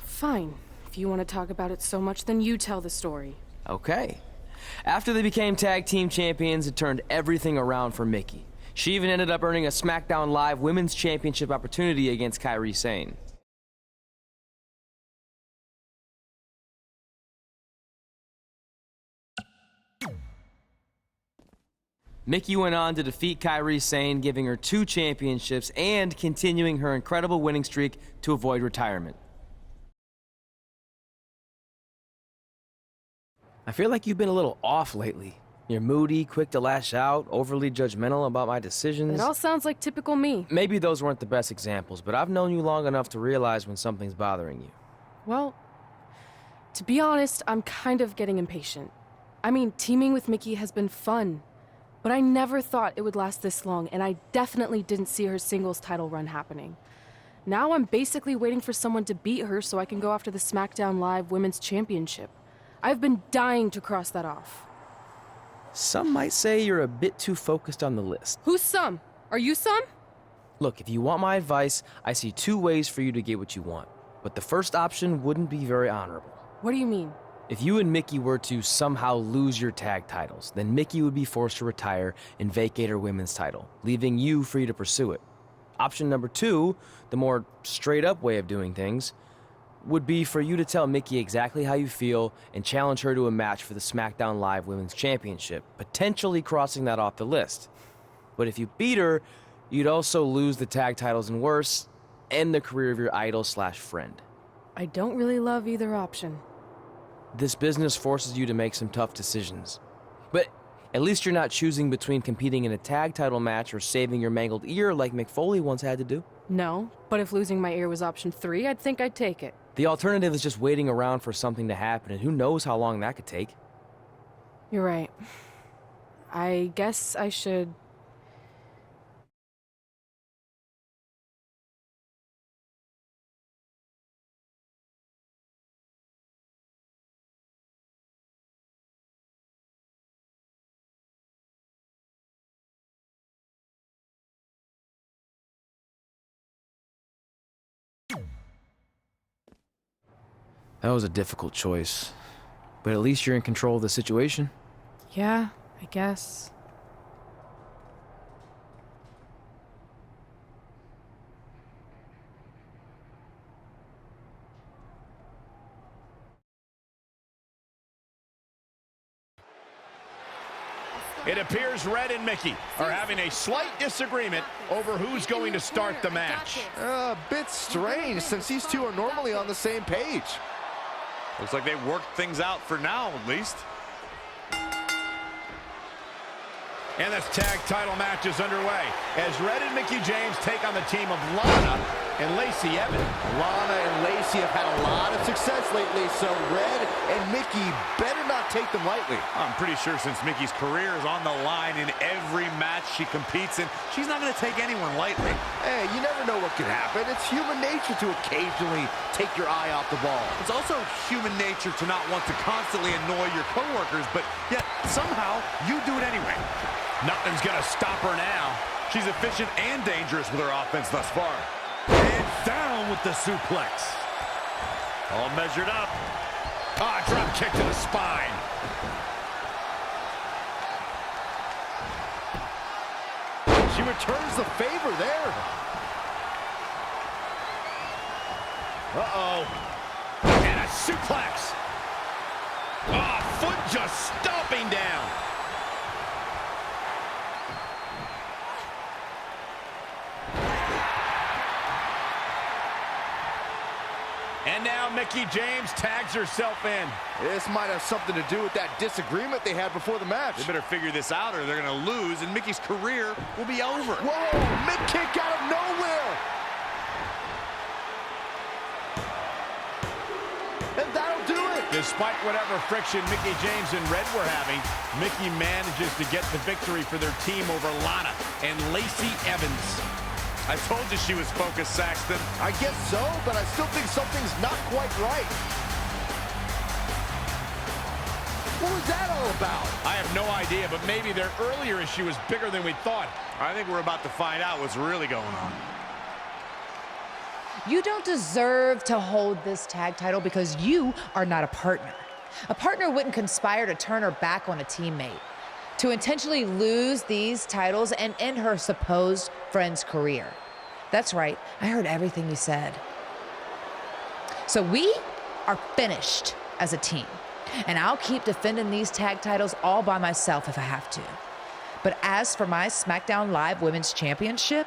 Fine. If you want to talk about it so much, then you tell the story. Okay. After they became tag team champions, it turned everything around for Mickie. She even ended up earning a SmackDown Live Women's Championship opportunity against Kairi Sane. Mickie went on to defeat Kairi Sane, giving her 2 championships and continuing her incredible winning streak to avoid retirement. I feel like you've been a little off lately. You're moody, quick to lash out, overly judgmental about my decisions. It all sounds like typical me. Maybe those weren't the best examples, but I've known you long enough to realize when something's bothering you. Well, to be honest, I'm kind of getting impatient. I mean, teaming with Mickie has been fun, but I never thought it would last this long, and I definitely didn't see her singles title run happening. Now I'm basically waiting for someone to beat her so I can go after the SmackDown Live Women's Championship. I've been dying to cross that off. Some might say you're a bit too focused on the list. Who's some? Are you some? Look, if you want my advice, I see 2 ways for you to get what you want. But the first option wouldn't be very honorable. What do you mean? If you and Mickie were to somehow lose your tag titles, then Mickie would be forced to retire and vacate her women's title, leaving you free to pursue it. Option number 2, the more straight-up way of doing things, would be for you to tell Mickie exactly how you feel and challenge her to a match for the SmackDown Live Women's Championship, potentially crossing that off the list. But if you beat her, you'd also lose the tag titles and worse, end the career of your idol/friend. I don't really love either option. This business forces you to make some tough decisions. But at least you're not choosing between competing in a tag title match or saving your mangled ear like Mick Foley once had to do. No, but if losing my ear was option 3, I'd think I'd take it. The alternative is just waiting around for something to happen, and who knows how long that could take. You're right. I guess I should... That was a difficult choice, but at least you're in control of the situation. Yeah, I guess. It appears Red and Mickey are having a slight disagreement over who's going to start the match. A bit strange, since these two are normally on the same page. Looks like they worked things out for now, at least. And this tag title match is underway as Red and Mickey James take on the team of Lana and Lacey Evans. Lana and Lacey have had a lot of success lately, so Red and Mickey better not take them lightly. I'm pretty sure since Mickey's career is on the line in every match she competes in, she's not going to take anyone lightly. Hey, you never know what could happen. It's human nature to occasionally take your eye off the ball. It's also human nature to not want to constantly annoy your coworkers, but yet somehow you do it anyway. Nothing's going to stop her now. She's efficient and dangerous with her offense thus far. And down with the suplex. All measured up. Ah, drop kick to the spine. She returns the favor there. Uh-oh. And a suplex. Ah, foot just stomping down. And now Mickey James tags herself in. This might have something to do with that disagreement they had before the match. They better figure this out or they're going to lose and Mickey's career will be over. Whoa, mid-kick out of nowhere. And that'll do it. Despite whatever friction Mickey James and Red were having, Mickey manages to get the victory for their team over Lana and Lacey Evans. I told you she was focused, Saxton. I guess so, but I still think something's not quite right. What was that all about? I have no idea, but maybe their earlier issue was bigger than we thought. I think we're about to find out what's really going on. You don't deserve to hold this tag title because you are not a partner. A partner wouldn't conspire to turn her back on a teammate, to intentionally lose these titles and end her supposed friend's career. That's right, I heard everything you said. So we are finished as a team, and I'll keep defending these tag titles all by myself if I have to. But as for my SmackDown Live Women's Championship,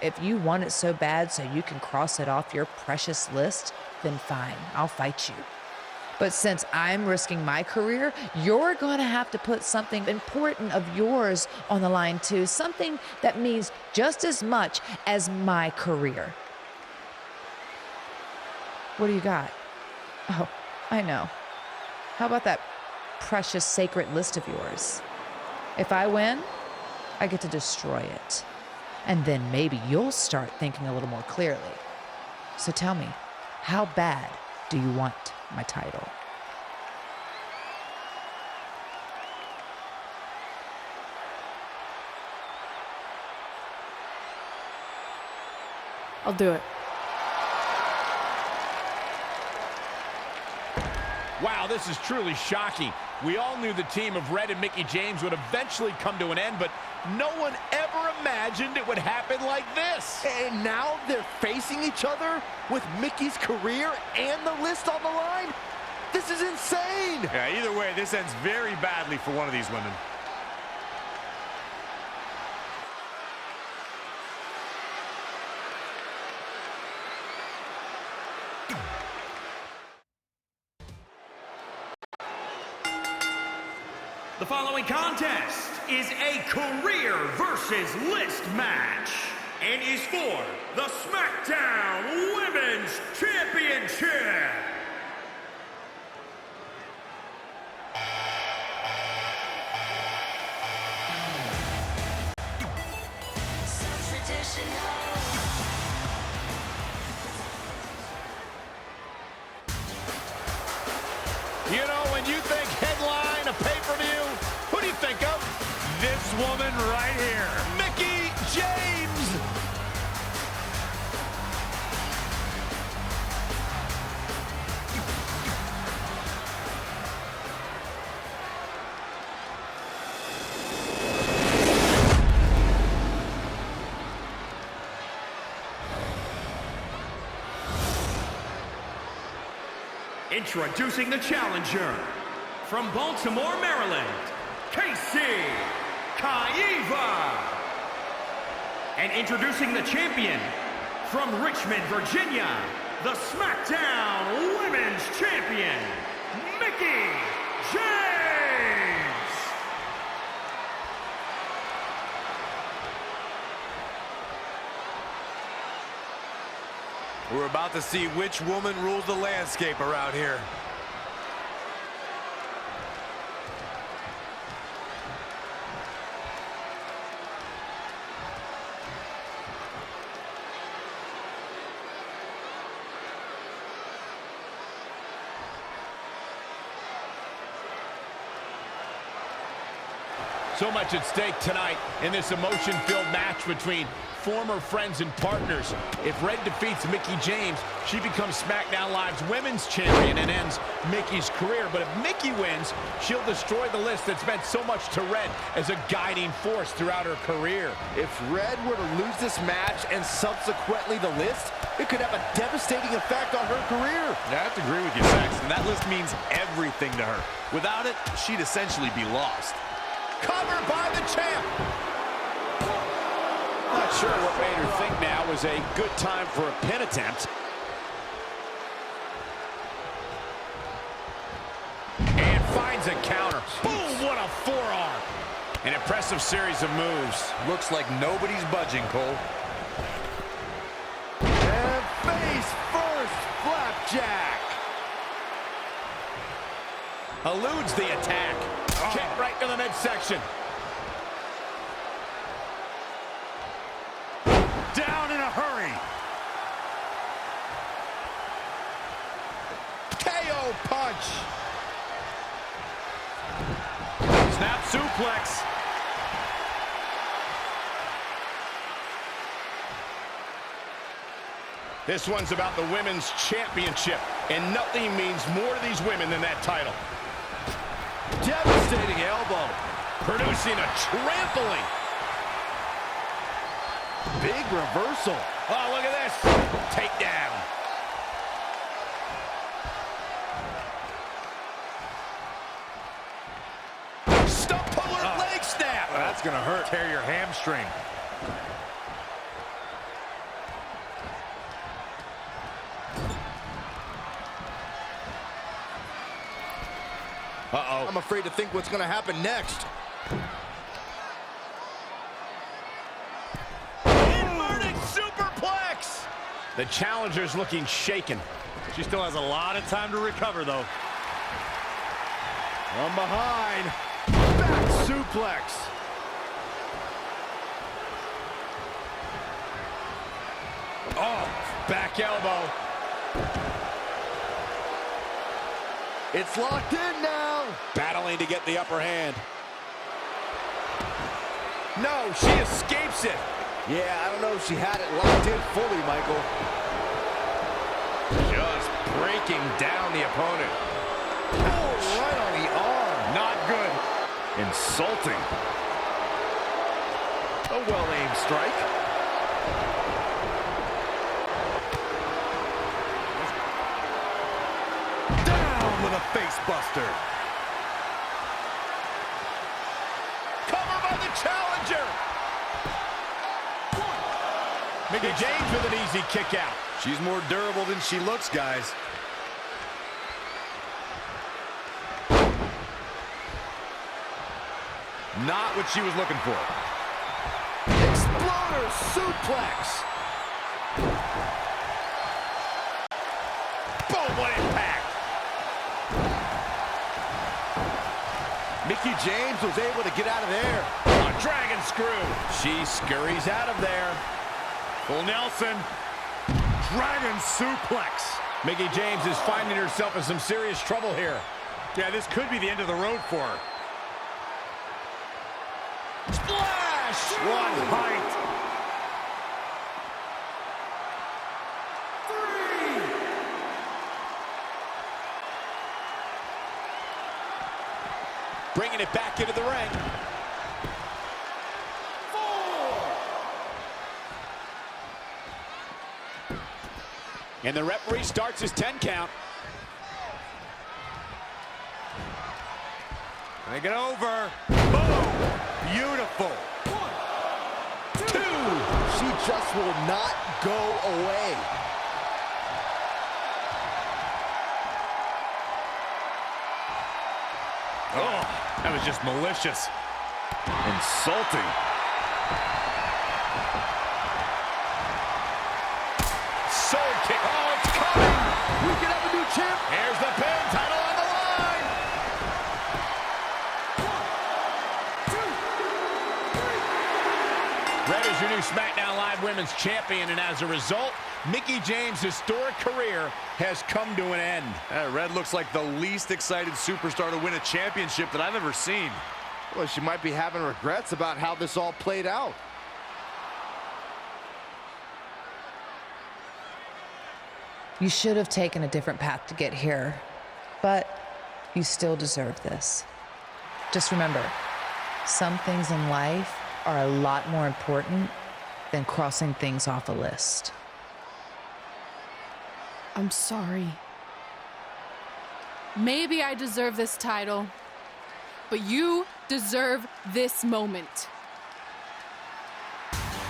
if you want it so bad so you can cross it off your precious list, then fine, I'll fight you. But since I'm risking my career, you're going to have to put something important of yours on the line too, something that means just as much as my career. What do you got? Oh, I know. How about that precious sacred list of yours? If I win, I get to destroy it. And then maybe you'll start thinking a little more clearly. So tell me, how bad do you want my title? I'll do it. Wow, this is truly shocking. We all knew the team of Red and Mickey James would eventually come to an end, but no one ever imagined it would happen like this. And now they're facing each other with Mickey's career and the list on the line? This is insane! Yeah, either way, this ends very badly for one of these women. The following contest is a career versus list match. and is for the SmackDown Women's Championship. You know, when you think headline, a pay-per-view, who do you think of? This woman right here, Mickie James. Introducing the challenger, from Baltimore, Maryland, Keibler. And introducing the champion, from Richmond, Virginia, the SmackDown Women's Champion, Mickie James. We're about to see which woman rules the landscape around here. So much at stake tonight in this emotion-filled match between former friends and partners. If Red defeats Mickie James, she becomes SmackDown Live's Women's Champion and ends Mickie's career. But if Mickie wins, she'll destroy the list that's meant so much to Red as a guiding force throughout her career. If Red were to lose this match and subsequently the list, it could have a devastating effect on her career. I have to agree with you, Saxton. That list means everything to her. Without it, she'd essentially be lost. Covered by the champ. Not sure what made her think now was a good time for a pin attempt. And finds a counter. Boom, what a forearm. An impressive series of moves. Looks like nobody's budging, Cole. And face first, flapjack. Eludes the attack. Kick right to the midsection. Down in a hurry. KO punch. Snap suplex. This one's about the Women's Championship, and nothing means more to these women than that title. Devastating elbow. Producing a trampling. Big reversal. Oh, look at this. Takedown. Stump puller leg snap. That's going to hurt. Tear your hamstring. Uh-oh. I'm afraid to think what's going to happen next. Inverted superplex. The challenger's looking shaken. She still has a lot of time to recover, though. From behind. Back suplex. Oh, back elbow. It's locked in now. Battling to get the upper hand. No, she escapes it. Yeah, I don't know if she had it locked in fully, Michael. Just breaking down the opponent. Oh, right on the arm. Not good. Insulting. A well-aimed strike. Down with a face buster. Cover by the challenger. Mickie James with an easy kick out. She's more durable than she looks, guys. Not what she was looking for. Exploding reverse suplex. Boom, what impact. Mickie James was able to get out of there. A dragon screw. She scurries out of there. Full Nelson. Dragon suplex. Mickie James is finding herself in some serious trouble here. Yeah, this could be the end of the road for her. Splash! One height. Bringing it back into the ring. 4. And the referee starts his 10 count. Make it over. Boom! Beautiful. 1, 2. She just will not go away. Oh, that was just malicious. Insulting. Soul kick. Oh, it's coming. We can have a new champ. Here's the pin. Title on the line. 1, 2, 3. Red is your new SmackDown Live Women's Champion, and as a result, Mickie James' historic career has come to an end. Red looks like the least excited superstar to win a championship that I've ever seen. Well, she might be having regrets about how this all played out. You should have taken a different path to get here, but you still deserve this. Just remember, some things in life are a lot more important than crossing things off a list. I'm sorry. Maybe I deserve this title, but you deserve this moment.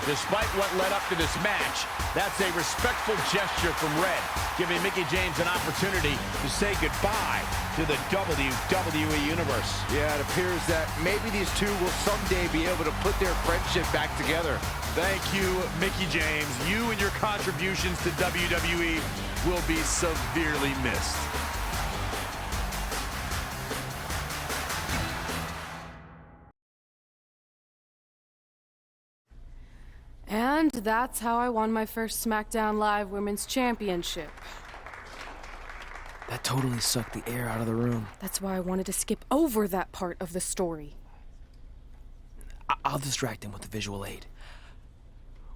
Despite what led up to this match, that's a respectful gesture from Red, giving Mickie James an opportunity to say goodbye to the WWE Universe. Yeah, it appears that maybe these two will someday be able to put their friendship back together. Thank you, Mickie James. You and your contributions to WWE will be severely missed. And that's how I won my first SmackDown Live Women's Championship. That totally sucked the air out of the room. That's why I wanted to skip over that part of the story. I'll distract him with the visual aid.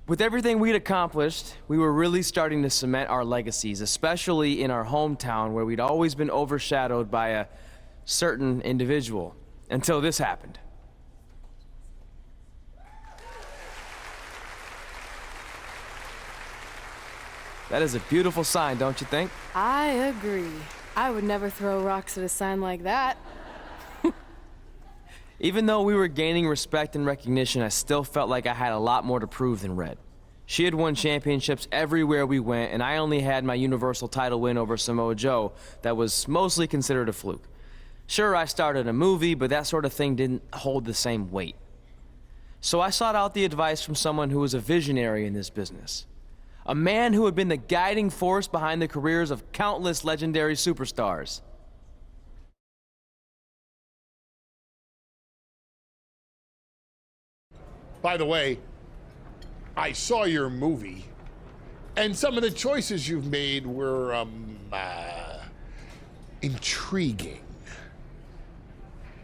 With everything we'd accomplished, we were really starting to cement our legacies, especially in our hometown where we'd always been overshadowed by a certain individual, until this happened. That is a beautiful sign, don't you think? I agree. I would never throw rocks at a sign like that. Even though we were gaining respect and recognition, I still felt like I had a lot more to prove than Red. She had won championships everywhere we went, and I only had my Universal title win over Samoa Joe that was mostly considered a fluke. Sure, I started a movie, but that sort of thing didn't hold the same weight. So I sought out the advice from someone who was a visionary in this business. A man who had been the guiding force behind the careers of countless legendary superstars. By the way, I saw your movie, and some of the choices you've made were, intriguing.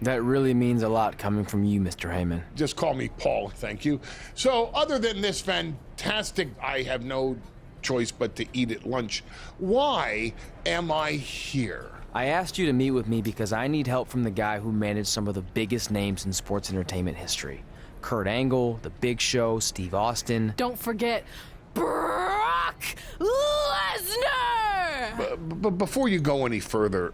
That really means a lot coming from you, Mr. Heyman. Just call me Paul, thank you. So, other than this fantastic, I have no choice but to eat at lunch, why am I here? I asked you to meet with me because I need help from the guy who managed some of the biggest names in sports entertainment history. Kurt Angle, The Big Show, Steve Austin. Don't forget Brock Lesnar! But before you go any further,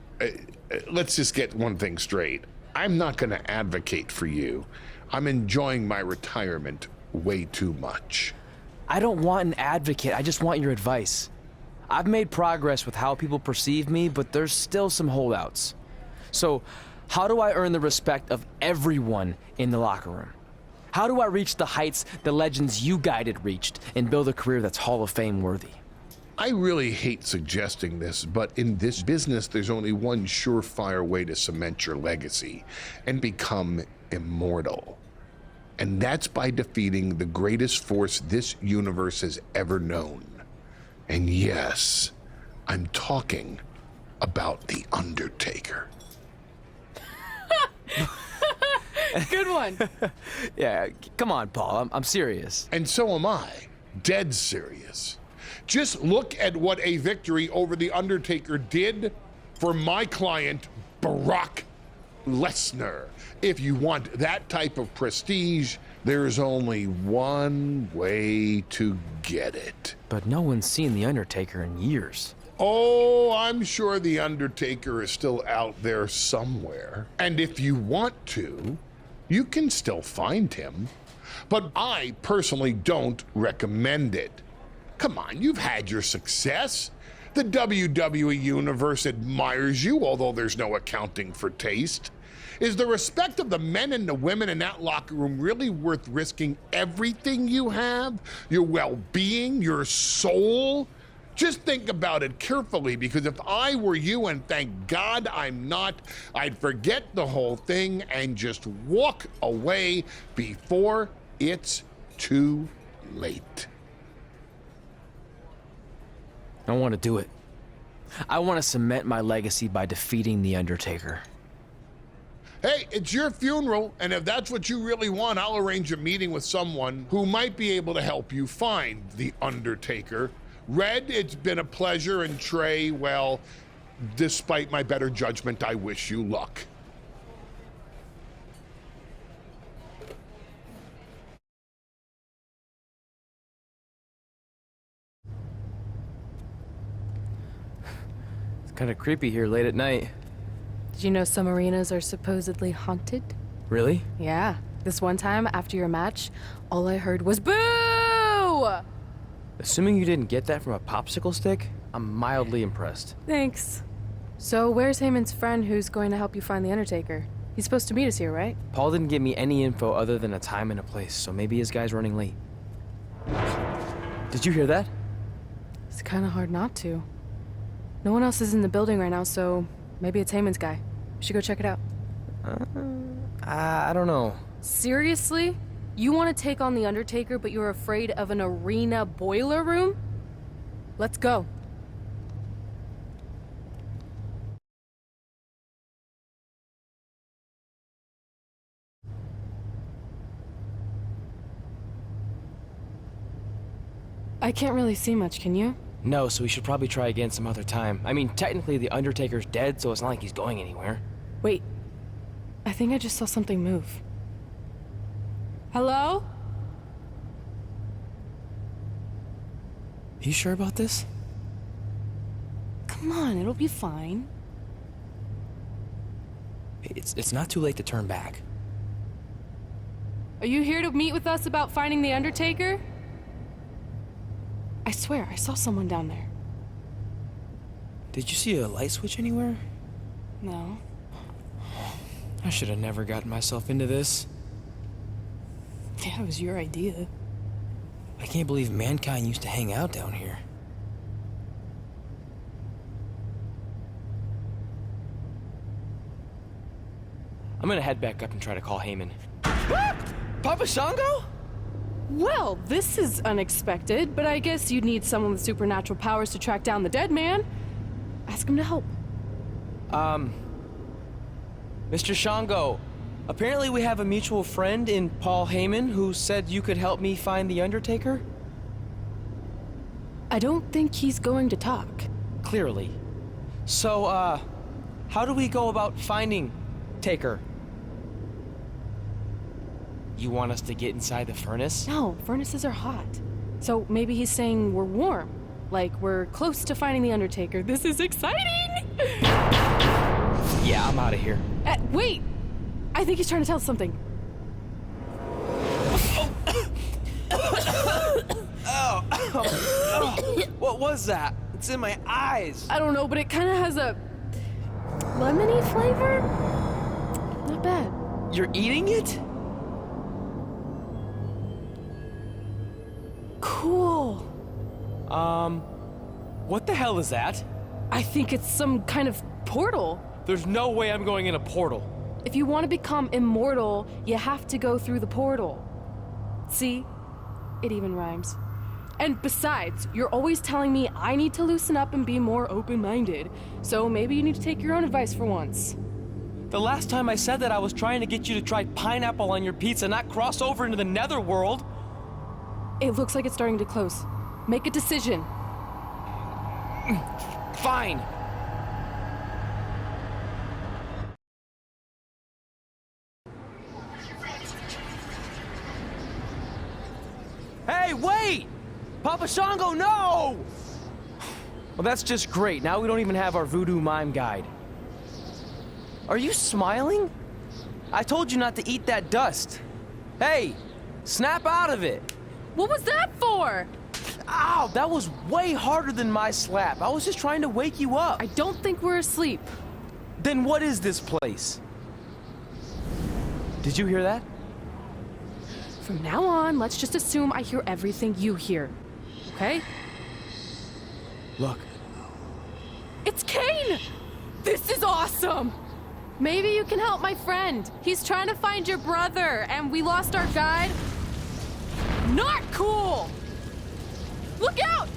let's just get one thing straight. I'm not going to advocate for you. I'm enjoying my retirement way too much. I don't want an advocate, I just want your advice. I've made progress with how people perceive me, but there's still some holdouts. So, how do I earn the respect of everyone in the locker room? How do I reach the heights the legends you guided reached and build a career that's Hall of Fame worthy? I really hate suggesting this, but in this business, there's only one surefire way to cement your legacy and become immortal. And that's by defeating the greatest force this universe has ever known. And yes, I'm talking about The Undertaker. Good one. Yeah, come on, Paul. I'm serious. And so am I. Dead serious. Just look at what a victory over The Undertaker did for my client, Brock Lesnar. If you want that type of prestige, there's only one way to get it. But no one's seen The Undertaker in years. Oh, I'm sure The Undertaker is still out there somewhere. And if you want to, you can still find him. But I personally don't recommend it. Come on, you've had your success. The WWE Universe admires you, although there's no accounting for taste. Is the respect of the men and the women in that locker room really worth risking everything you have? Your well-being, your soul? Just think about it carefully, because if I were you, and thank God I'm not, I'd forget the whole thing and just walk away before it's too late. I want to do it. I want to cement my legacy by defeating The Undertaker. Hey, it's your funeral, and if that's what you really want, I'll arrange a meeting with someone who might be able to help you find The Undertaker. Red, it's been a pleasure, and Trey, well, despite my better judgment, I wish you luck. It's kind of creepy here late at night. Did you know some arenas are supposedly haunted? Really? Yeah. This one time, after your match, all I heard was boo! Assuming you didn't get that from a popsicle stick, I'm mildly impressed. Thanks. So where's Heyman's friend who's going to help you find The Undertaker? He's supposed to meet us here, right? Paul didn't give me any info other than a time and a place, so maybe his guy's running late. Did you hear that? It's kind of hard not to. No one else is in the building right now, so maybe it's Heyman's guy. We should go check it out. I don't know. Seriously? You want to take on The Undertaker, but you're afraid of an arena boiler room? Let's go. I can't really see much, can you? No, so we should probably try again some other time. I mean, technically The Undertaker's dead, so it's not like he's going anywhere. Wait. I think I just saw something move. Hello? You sure about this? Come on, it'll be fine. It's not too late to turn back. Are you here to meet with us about finding The Undertaker? I swear, I saw someone down there. Did you see a light switch anywhere? No. I should have never gotten myself into this. Yeah, it was your idea. I can't believe mankind used to hang out down here. I'm gonna head back up and try to call Heyman. Papa Shango? Well, this is unexpected, but I guess you'd need someone with supernatural powers to track down the dead man. Ask him to help. Mr. Shango, apparently we have a mutual friend in Paul Heyman who said you could help me find The Undertaker? I don't think he's going to talk. Clearly. So, how do we go about finding Taker? You want us to get inside the furnace? No, furnaces are hot. So maybe he's saying we're warm. Like we're close to finding The Undertaker. This is exciting! Yeah, I'm out of here. Wait! I think he's trying to tell us something. What was that? It's in my eyes. I don't know, but it kind of has a lemony flavor? Not bad. You're eating it? Cool. What the hell is that? I think it's some kind of portal. There's no way I'm going in a portal. If you want to become immortal, you have to go through the portal. See? It even rhymes. And besides, you're always telling me I need to loosen up and be more open-minded. So maybe you need to take your own advice for once. The last time I said that, I was trying to get you to try pineapple on your pizza, not cross over into the netherworld. It looks like it's starting to close. Make a decision. Fine. Hey, wait! Papa Shango, no! Well, that's just great. Now we don't even have our voodoo mime guide. Are you smiling? I told you not to eat that dust. Hey, snap out of it. What was that for? Ow, that was way harder than my slap. I was just trying to wake you up. I don't think we're asleep. Then what is this place? Did you hear that? From now on, let's just assume I hear everything you hear. Okay? Look. It's Kane! This is awesome! Maybe you can help my friend. He's trying to find your brother, and we lost our guide. Not cool! Look out!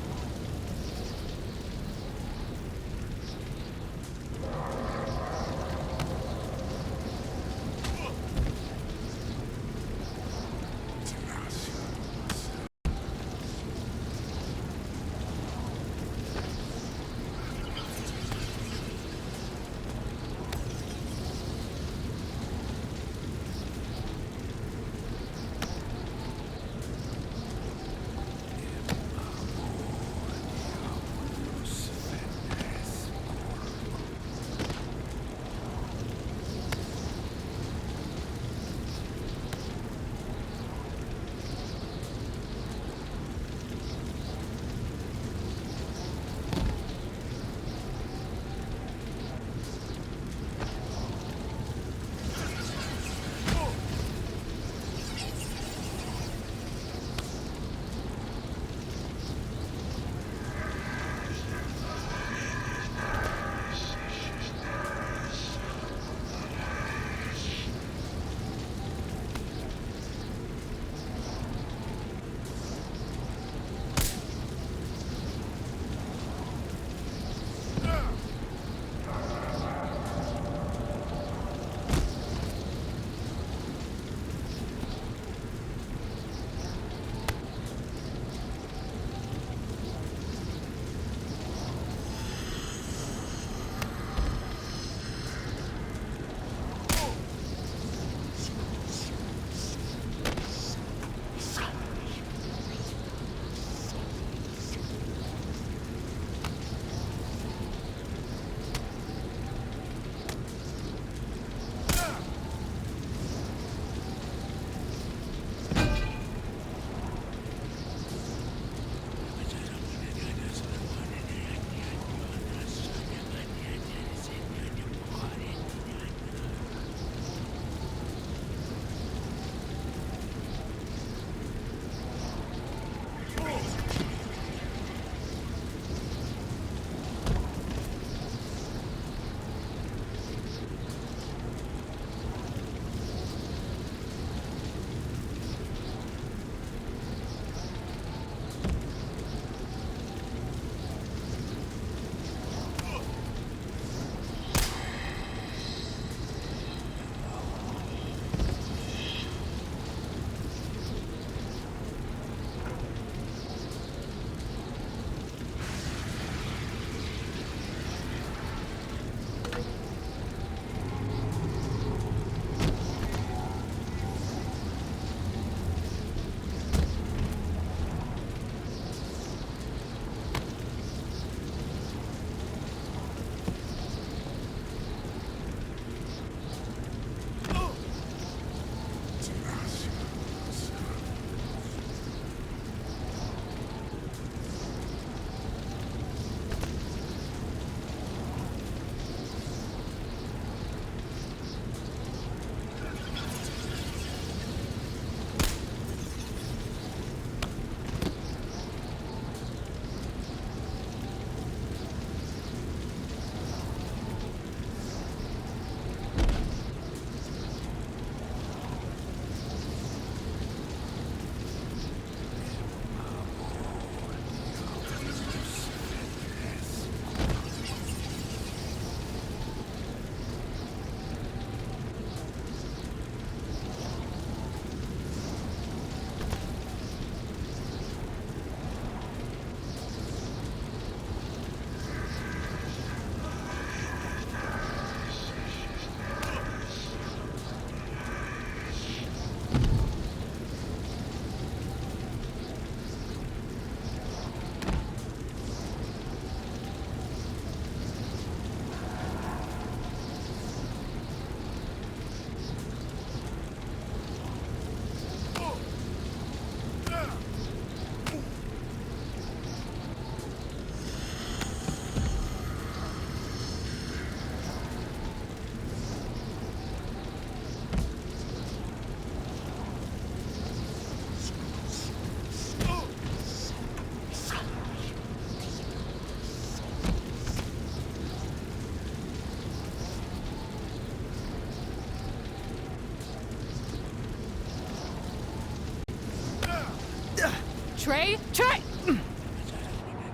Trey! Trey!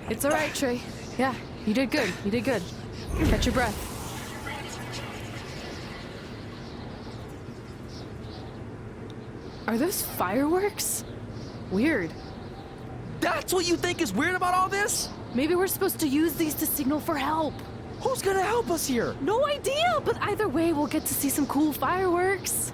It's all right, Trey. Yeah, you did good. You did good. Catch your breath. Are those fireworks? Weird. That's what you think is weird about all this? Maybe we're supposed to use these to signal for help. Who's gonna help us here? No idea, but either way, we'll get to see some cool fireworks.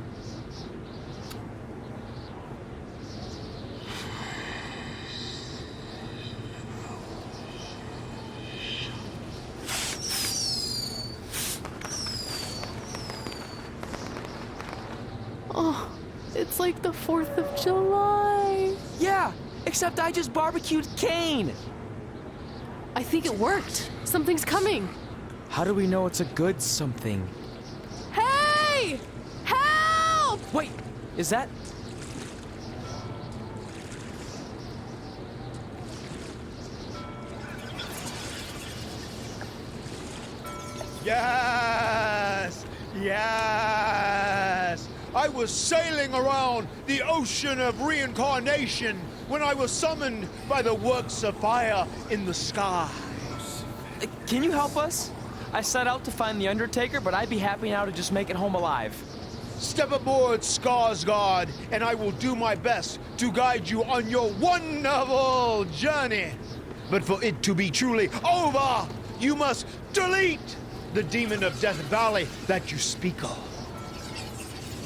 Oh, it's like the 4th of July. Yeah, except I just barbecued Kane. I think it worked. Something's coming. How do we know it's a good something? Hey! Help! Wait, is that... Yes! Yes! I was sailing around the ocean of reincarnation when I was summoned by the works of fire in the sky. Can you help us? I set out to find the Undertaker, but I'd be happy now to just make it home alive. Step aboard, Skarsgård, and I will do my best to guide you on your wonderful journey. But for it to be truly over, you must delete the demon of Death Valley that you speak of.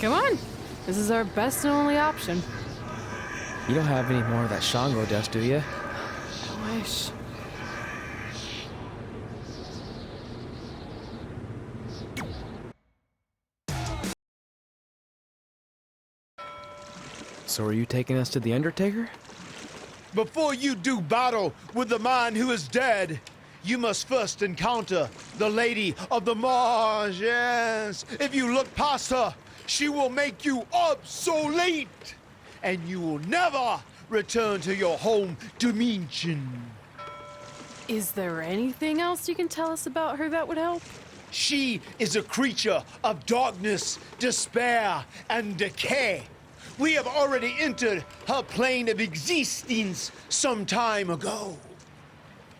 Come on. This is our best and only option. You don't have any more of that Shango dust, do you? I wish. So are you taking us to the Undertaker? Before you do battle with the man who is dead, you must first encounter the Lady of the Marsh. Yes. If you look past her, she will make you obsolete, and you will never return to your home dimension. Is there anything else you can tell us about her that would help? She is a creature of darkness, despair, and decay. We have already entered her plane of existence some time ago.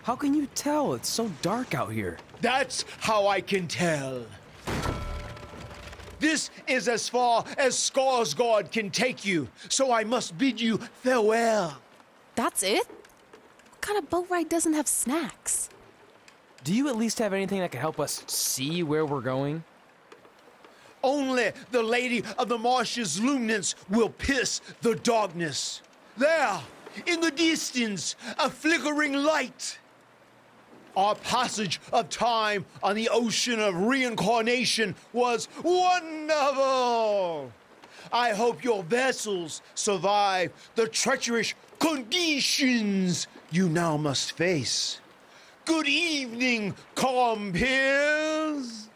How can you tell? It's so dark out here. That's how I can tell. This is as far as Skarsgård can take you, so I must bid you farewell. That's it? What kind of boat ride doesn't have snacks? Do you at least have anything that can help us see where we're going? Only the Lady of the Marsh's luminance will pierce the darkness. There, in the distance, a flickering light. Our passage of time on the ocean of reincarnation was wonderful. I hope your vessels survive the treacherous conditions you now must face. Good evening, compeers.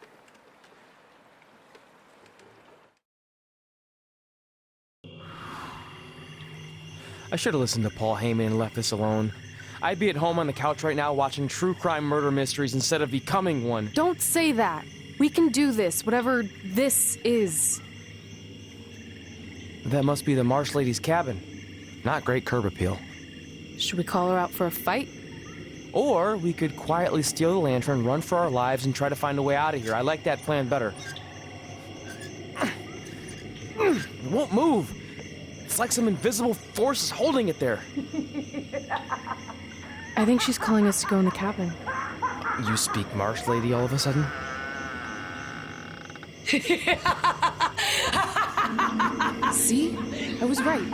I should have listened to Paul Heyman and left this alone. I'd be at home on the couch right now watching true crime murder mysteries instead of becoming one. Don't say that. We can do this, whatever this is. That must be the Marsh Lady's cabin. Not great curb appeal. Should we call her out for a fight? Or we could quietly steal the lantern, run for our lives, and try to find a way out of here. I like that plan better. It won't move. It's like some invisible force is holding it there. I think she's calling us to go in the cabin. You speak Marsh Lady all of a sudden? See? I was right.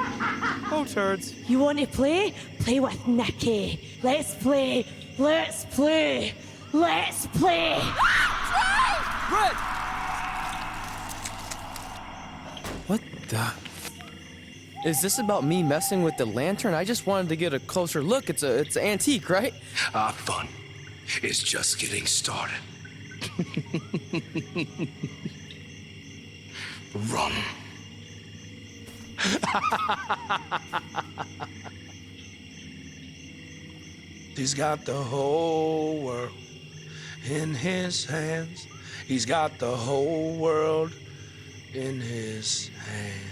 Oh, turds. You want to play? Play with Nikki. Let's play. Let's play. Let's play. Red! What the... Is this about me messing with the lantern? I just wanted to get a closer look. It's antique, right? Our fun is just getting started. Run. He's got the whole world in his hands. He's got the whole world in his hands.